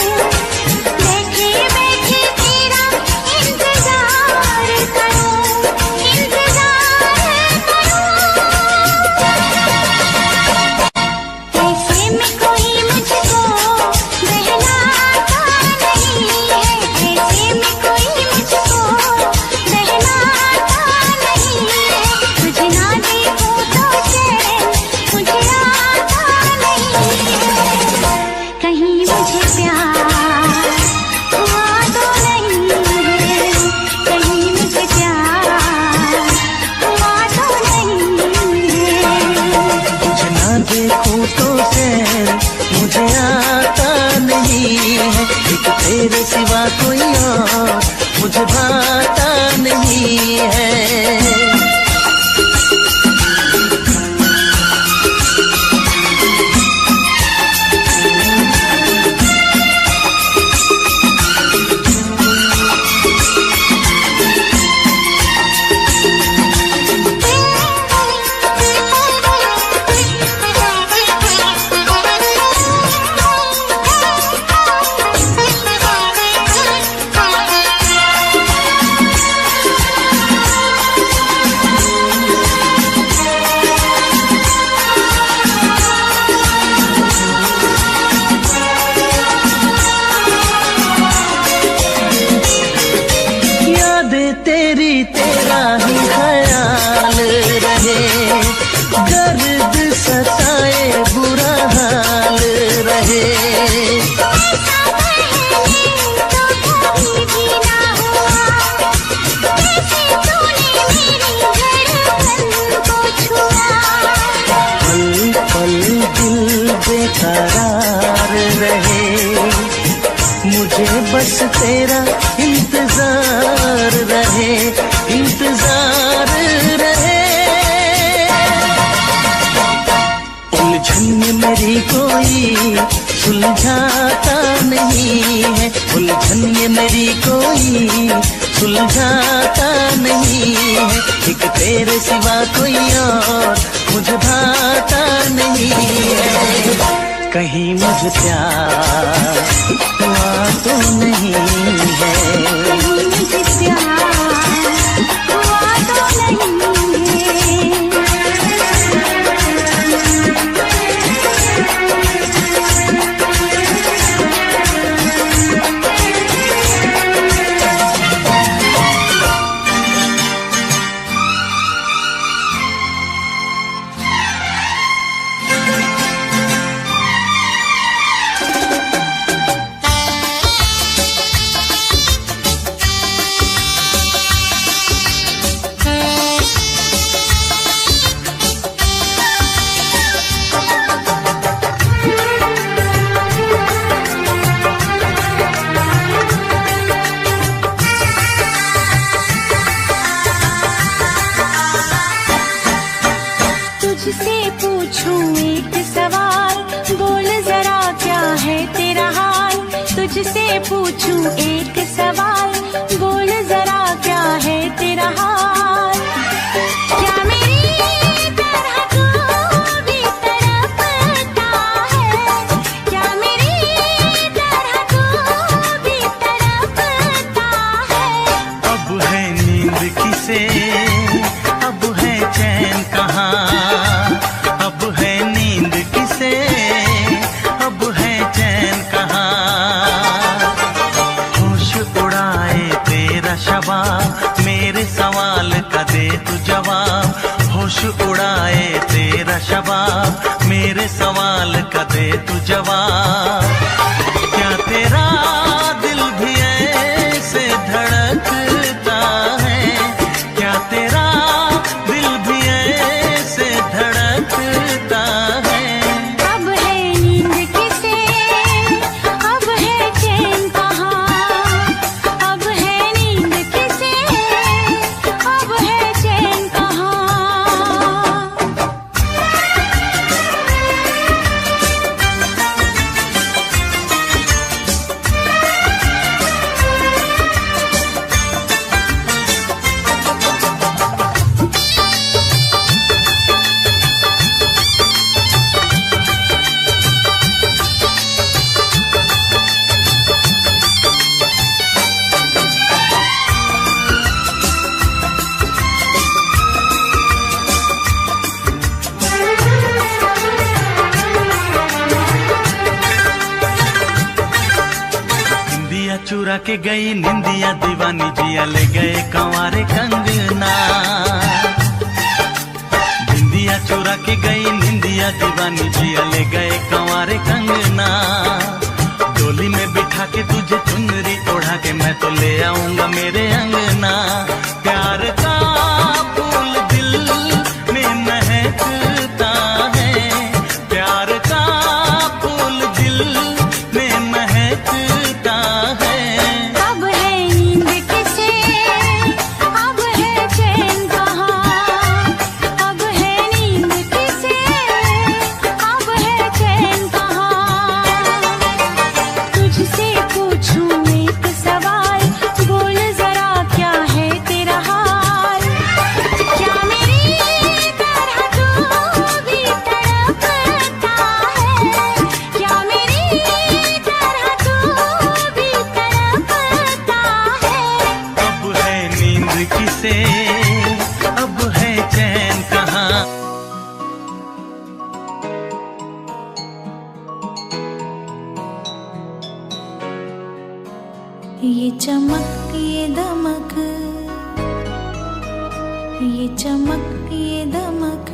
बैठे बैठे तेरा इंतजार करूं, इंतजार करूं। ऐसे में कोई मुझको बहलाता नहीं है, ऐसे में कोई मुझको बहलाता नहीं है। तुझे ना देखूं तो चैन मुझे आता नहीं है, कहीं मुझे प्यार हुआ तो नहीं है, कहीं मुझे प्यार हुआ तो नहीं है। तुझे ना देखूं तो चैन मुझे आता नहीं है, एक तेरे सिवा कोई और मुझे भाता नहीं है। तेरी तेरा ही ख्याल रहे, दर्द सताए बुरा हाल रहे। ऐसा पहले तो कभी भी ना हुआ, जैसे तूने मेरी धड़कन को छुआ। पल पल दिल बेकरार रहे, मुझे बस तेरा इंतजार रहे, इंतजार रहे। उलझन में मेरी कोई सुलझाता नहीं है, उलझन में मेरी कोई सुलझाता नहीं है, एक तेरे सिवा कोई और मुझे भाता नहीं है। कहीं मुझे प्यार हुआ तो नहीं है, कहीं मुझे प्यार हुआ तो नहीं है। तुझसे पूछूं एक सवाल, बोल जरा क्या है तेरा हाल। तुझसे पूछूं एक सवाल, बोल जरा क्या है तेरा हाल। क्या मेरी तरह तू भी तड़पता है, क्या मेरी तरह तू मेरे सवाल का दे तू जवाब। क्या तेरा दिल भी ऐसे धड़कता है? क्या तेरा दिल भी ऐसे धड़कता है? अब है नींद किसे, अब है चैन कहाँ? अब है नींद किसे, अब है चैन कहाँ? निंदिया चुरा के गई निंदिया दीवानी जिया ले गए कंवारे कंगना। निंदिया चुरा के गई निंदिया दीवानी जिया ले गए कंवारे कंगना। डोली में बिठा के तुझे चुनरी ओढ़ा के मैं तो ले आऊंगा मेरे अंगना। प्यार का फूल दिल में महकता है, प्यार का फूल दिल में महकता है। अब है नींद किसे, अब है चैन कहाँ? अब है नींद किसे, अब है चैन कहाँ? तुझसे पूछूं एक सवाल, बोल जरा क्या है तेरा हाल? क्या मेरी तरह तू भी तड़पता है? क्या मेरी तरह तू भी तड़पता है? अब है नींद किसे, अब है चैन कहाँ? ये चमक ये दमक, ये चमक ये दमक,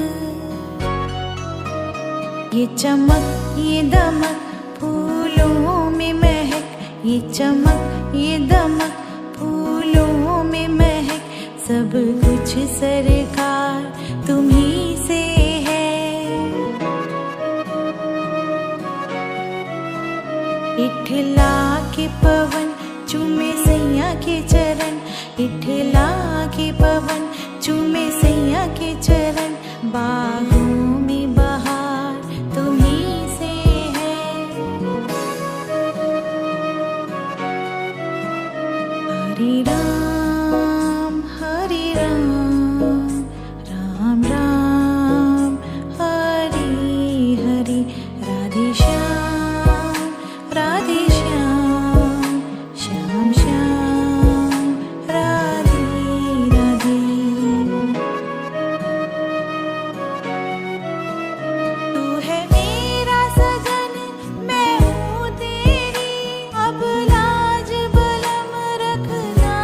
ये चमक ये दमक फूलों में महक। ये चमक ये दमक फूलों में महक। सब कुछ सरकार तुम्ही से है। इठला के पवन चूमे सैया के चरण, इठला के पवन चूमे सैया के चरण। बाहों में बहार तुम्ही से है। हरे राम राम राम हरे हरे। राधे श्याम श्याम श्याम राधे राधे। तू है मेरा सजन, मैं हूँ तेरी। अब लाज बलम रखना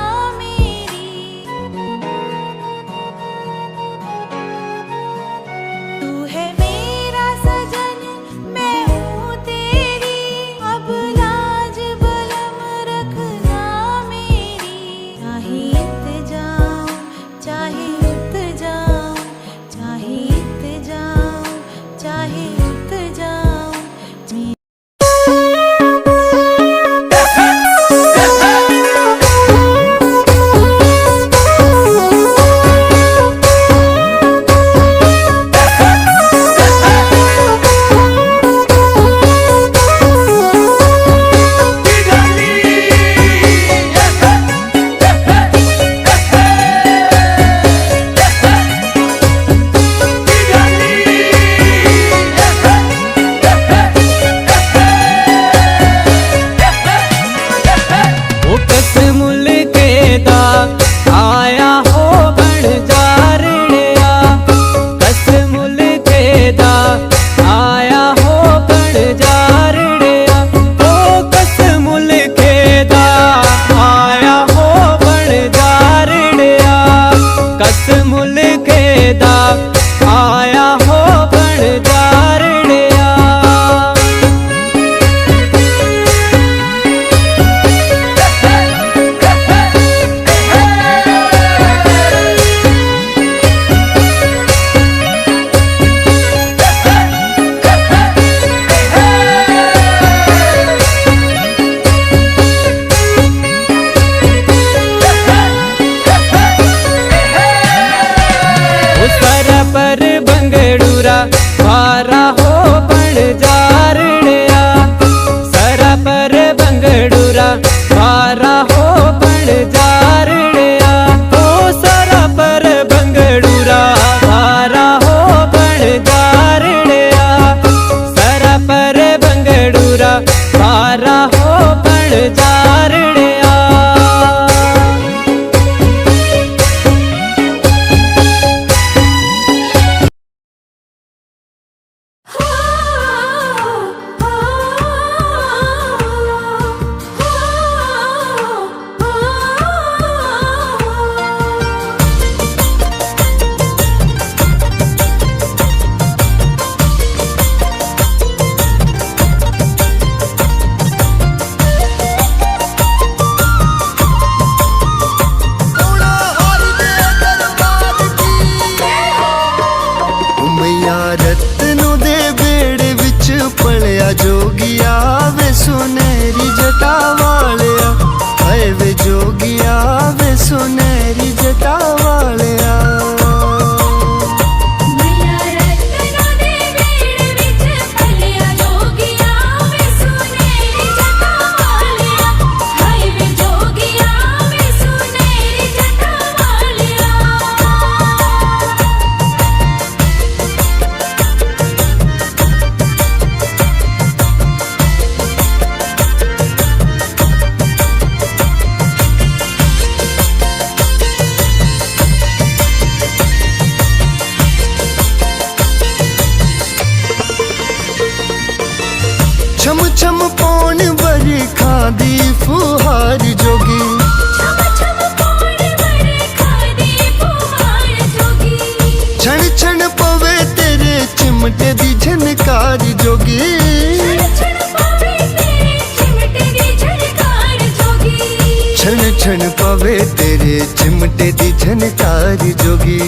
छन छन पवे तेरे चिमटे दी झनकार जोगी,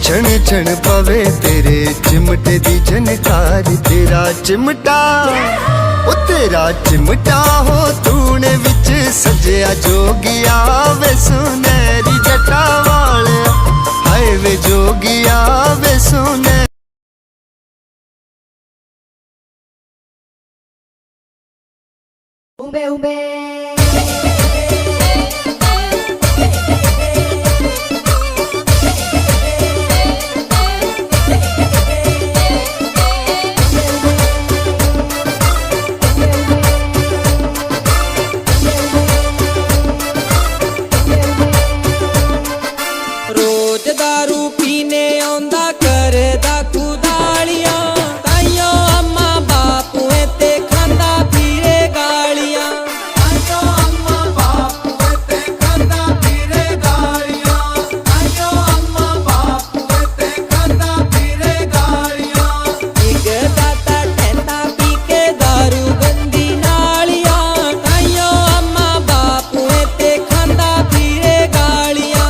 छन छन पवे तेरे चिमटे दी झनकार। तेरा चिमटा ओ तेरा चिमटा हो तूने विच सजया जोगिया वे सुनहरी जटा वाले, हाय वे जोगिया वे सुने। Ube ube रोज दारू पीने आंदा करदा कुदालियां, ताइयों अम्मा बापू ते खांदा फिरे गालियां। ताइयों अम्मा बापू ते खांदा फिरे गालियां, ताइयों अम्मा बापू ते खांदा फिरे गालियां। एक दाता ठंडा पी के दारू गंदी नालियां, ताइयों अम्मा बापू ते खांदा फिरे गालियां।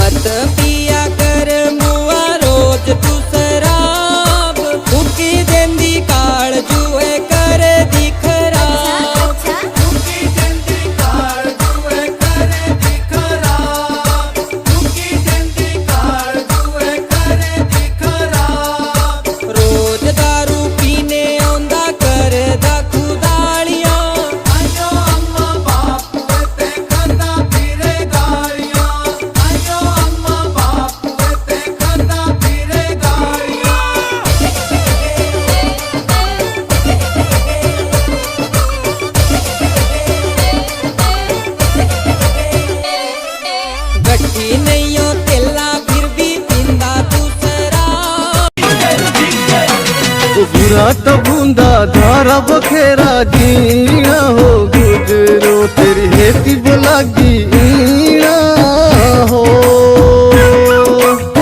हद पिया कर मुआ रोज तू शराब, फूकी देंदी काल जुए कर दी खराब। फूकी देंदी काल जुए कर दी खराब, फूकी देंदी काल जुए कर दी खराब। रोज दारू पीने आंदा करदा कुदालियां, ताइयों अम्मा बापू ते खांदा फिरे गालियां, ताइयों अम्मा बापू ते खांदा फिरे गालियां। गट्ठी नहीं हो तेला फिर भी पींदा तू शराब। ओ बुरा तो बूंदा धारा बखेरा जीना हो गुजरो तेरी हेती बोलागी ईना हो।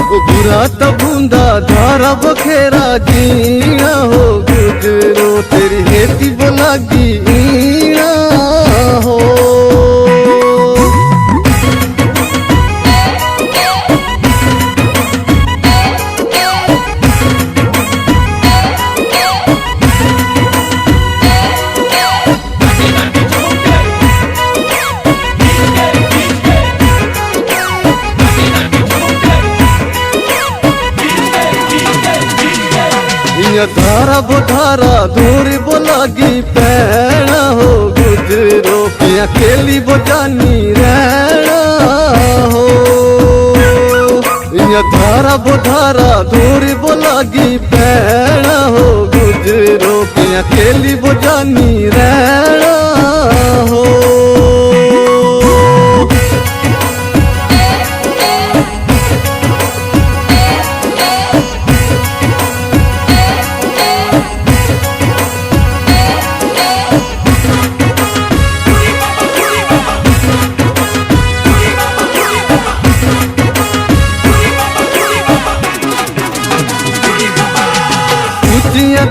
ओ बुरा तो बूंदा धारा बखेरा जीना हो गुजरो तेरी हेती बोलागी ईना हो। धारा बोधारा दूरी बोलागी पैना हो गुजरो पिया खेली बोजानी रहना हो। धारा बोधारा दूरी बोलागी पैना हो गुजरो पिया खेली बोजानी रहना हो।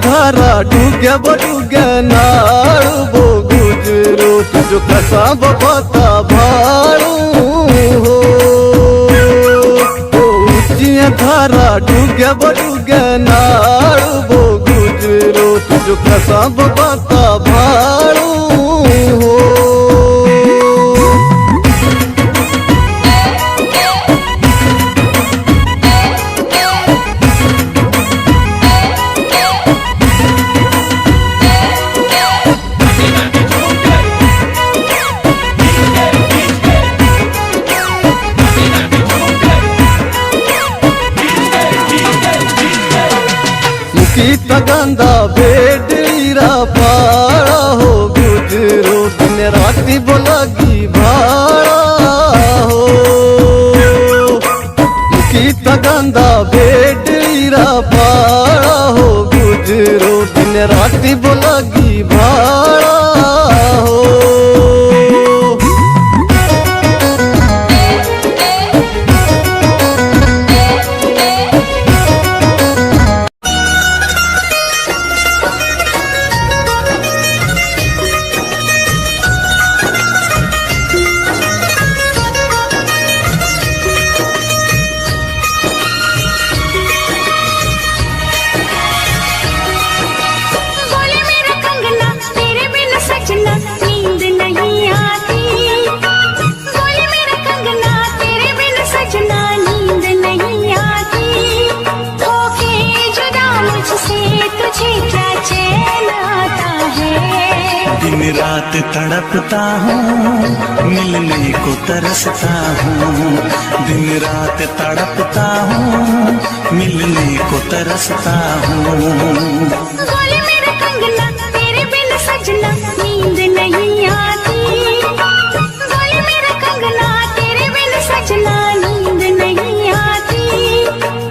धारा डूग्या बडूग्या नाड़ू बो गुजरो तुझो कसा बता भाड़ू हो। ऊंचिया धारा डूग्या बडूग्या नाड़ू बो गुजरो तुझो कसा बता भाड़ू हो। तगंदा बेडीरा पाड़ा हो गुजरो दिन राती बोलागी भाड़ा हो। की तगंदा बेडीरा पाड़ा हो गुजरो दिन राती बोलागी भाड़ा हो। बोले मेरा कंगना तेरे बिन सजना नींद नहीं आती। बोले मेरा कंगना तेरे बिन सजना नींद नहीं आती। होके जुदा मुझसे तुझे क्या चैन आता है। दिन रात तड़पता हूँ मिलने को तरसता हूँ। दिन रात तड़पता हूँ मिलने को तरसता हूँ। बोले मेरा कंगना तेरे बिन सजना नींद नहीं आती। बोले मेरा कंगना तेरे बिन सजना नींद नहीं आती।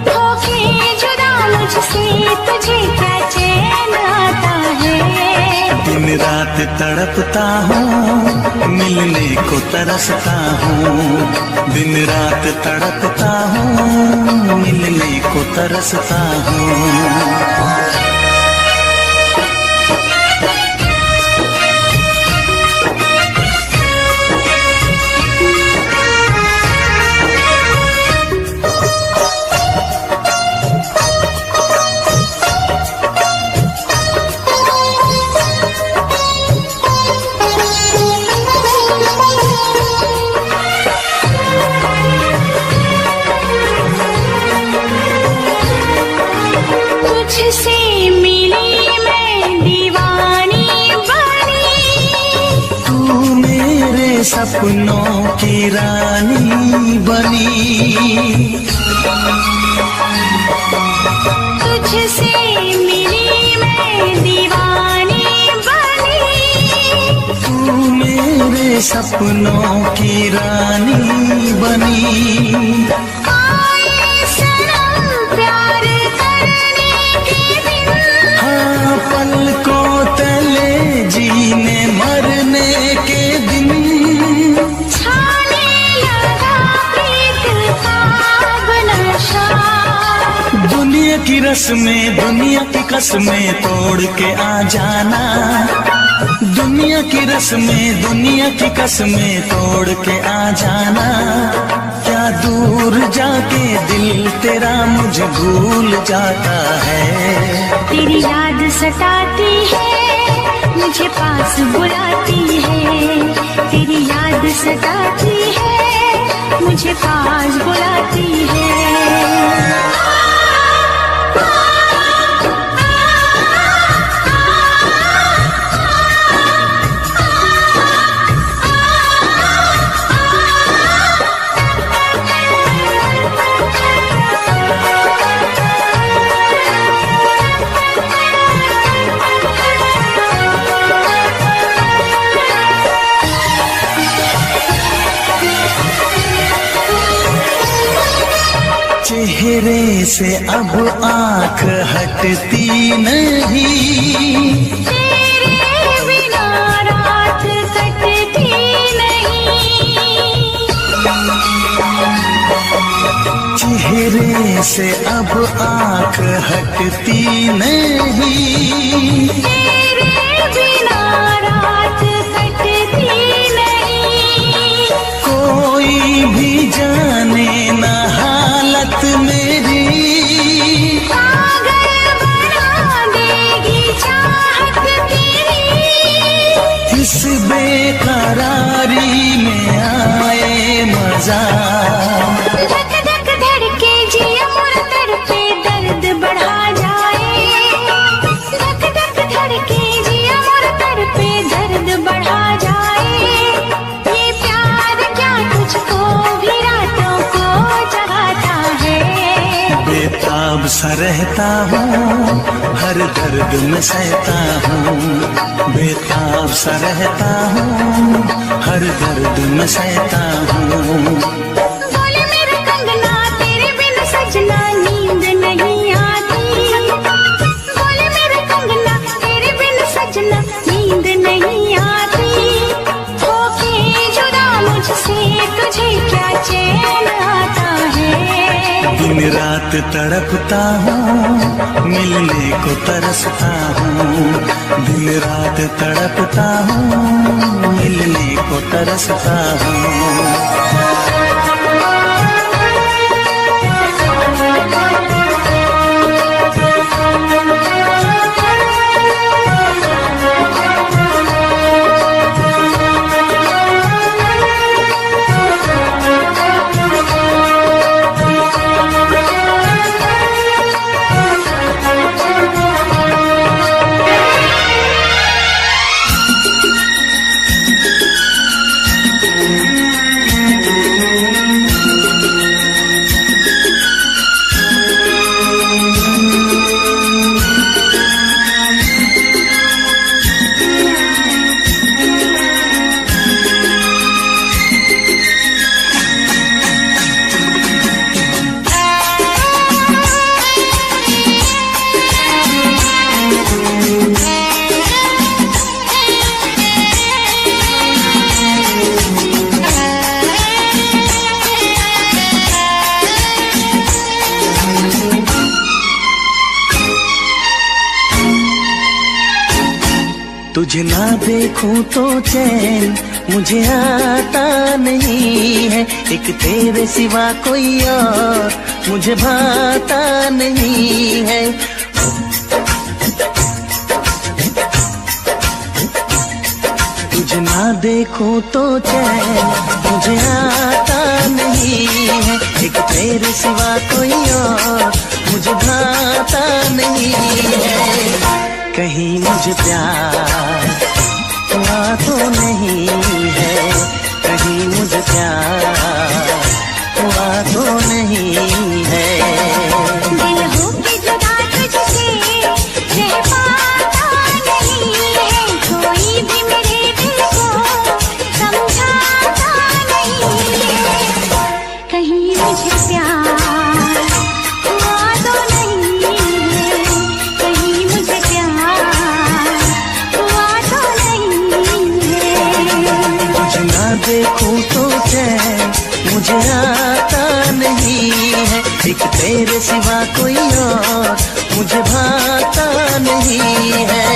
होके जुदा मुझसे तुझे क्या चैन आता है। दिन रात तड़पता हूँ मिलने को तरसता हूँ। दिन रात तड़पता हूँ मिलने को तरसता हूँ। तुझसे मिली मैं दीवानी बनी। तू मेरे सपनों की रानी बनी। तुझसे मिली मैं दीवानी बनी। तू मेरे सपनों की रानी बनी। आए सनम प्यार करने के दिन। हाँ पलकों तले जीने मरने के दिन। छाने लगा प्रीत का नशा। दुनिया की रस्में दुनिया की कसमें तोड़ के आ जाना। दुनिया की रस्में दुनिया की कसमें तोड़ के आ जाना। क्या दूर जाके दिल तेरा मुझे भूल जाता है। तेरी याद सताती है मुझे पास बुलाती है। तेरी याद सताती है मुझे पास बुलाती है। चेहरे से अब आंख हटती नहीं। तेरे बिना रात कटती नहीं। चेहरे से अब आंख हटती नहीं। तेरे बिना रात कटती नहीं। कोई भी जाने ना हालत मेरी। पागल बना देगी चाहत तेरी। इस बेकरारी में आए मजा। धक धक धड़के जिया मोर तड़पे दर्द बढ़ा जाए। धक धक धड़के जिया मोर तड़पे दर्द बढ़ा जाए। ये प्यार क्या तुझको भी रातों को जगाता है। बेताब सा रहता हूँ हर दर्द में सहता हूँ। बेताब सा रहता हूँ हर दर्द में सहता हूँ। बोले मेरा कंगना तेरे बिन सजना नींद नहीं आती। बोले मेरा कंगना रात तड़पता हूँ, मिलने को तरसता हूँ। दिन रात तड़पता हूँ, मिलने को तरसता हूँ। तुझे ना देखूं तो चैन मुझे आता नहीं है, एक तेरे सिवा कोई और मुझे भाता नहीं है। तुझे ना देखूं तो चैन मुझे आता नहीं है, एक तेरे सिवा कोई और मुझे भाता नहीं है। कहीं मुझे प्यार हुआ तो नहीं है, कहीं मुझे प्यार हुआ तो नहीं है। दिल हो के जुदा तुझसे रह पाता नहीं है, कोई भी मेरे दिल को समझाता नहीं है। कहीं मुझे प्यार हुआ तो नहीं है, कहीं मुझे प्यार हुआ तो नहीं है। तुझे ना देखूं तो चैन मुझे आता नहीं है, एक तेरे सिवा कोई और मुझे भाता नहीं है।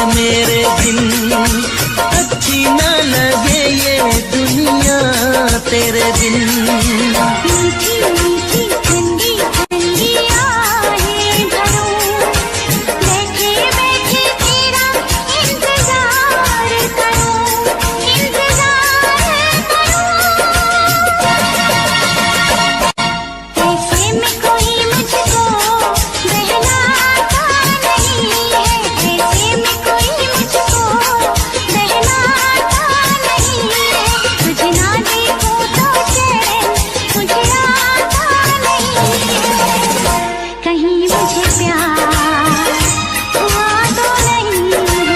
मेरे दिन अच्छी ना लगे ये दुनिया तेरे दिन। मीठी मीठी ठंडी ठंडी आहें भरूं, बैठे बैठे तेरा इंतजार करूं, इंतजार करूं। ऐसे में कोई मुझको बहलाता नहीं है, ऐसे में कोई मुझको बहलाता नहीं है। तुझे ना देखूं तो चैन मुझे आता नहीं है, कहीं मुझे प्यार हुआ तो नहीं है,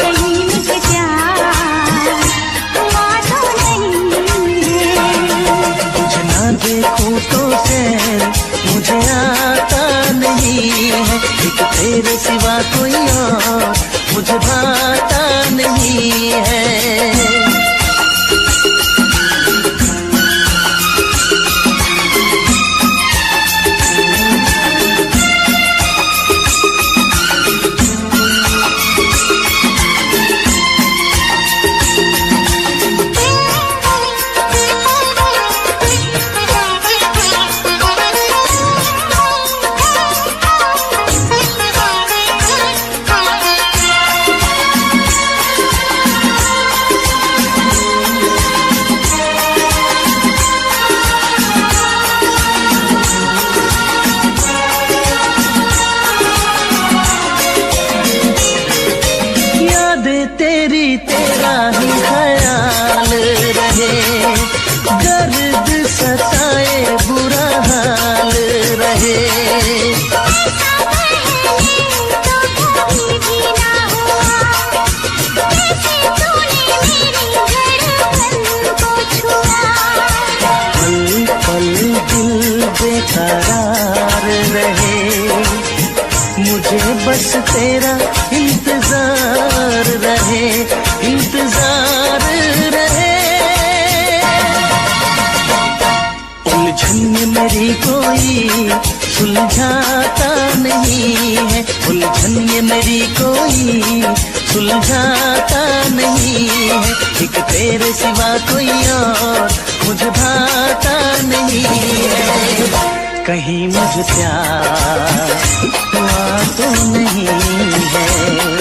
कहीं मुझे प्यार हुआ तो नहीं है। तुझे ना देखूं तो चैन मुझे आता नहीं है, एक तेरे सिवा कोई और मुझे भाता नहीं है। बेकरार रहे, मुझे बस तेरा इंतजार रहे, इंतजार रहे। उलझन मेरी कोई सुलझाता नहीं है, उलझन ये मेरी कोई सुलझाता नहीं है, एक तेरे सिवा कोई और मुझे भाता नहीं है। कहीं मुझे प्यार हुआ तो नहीं है।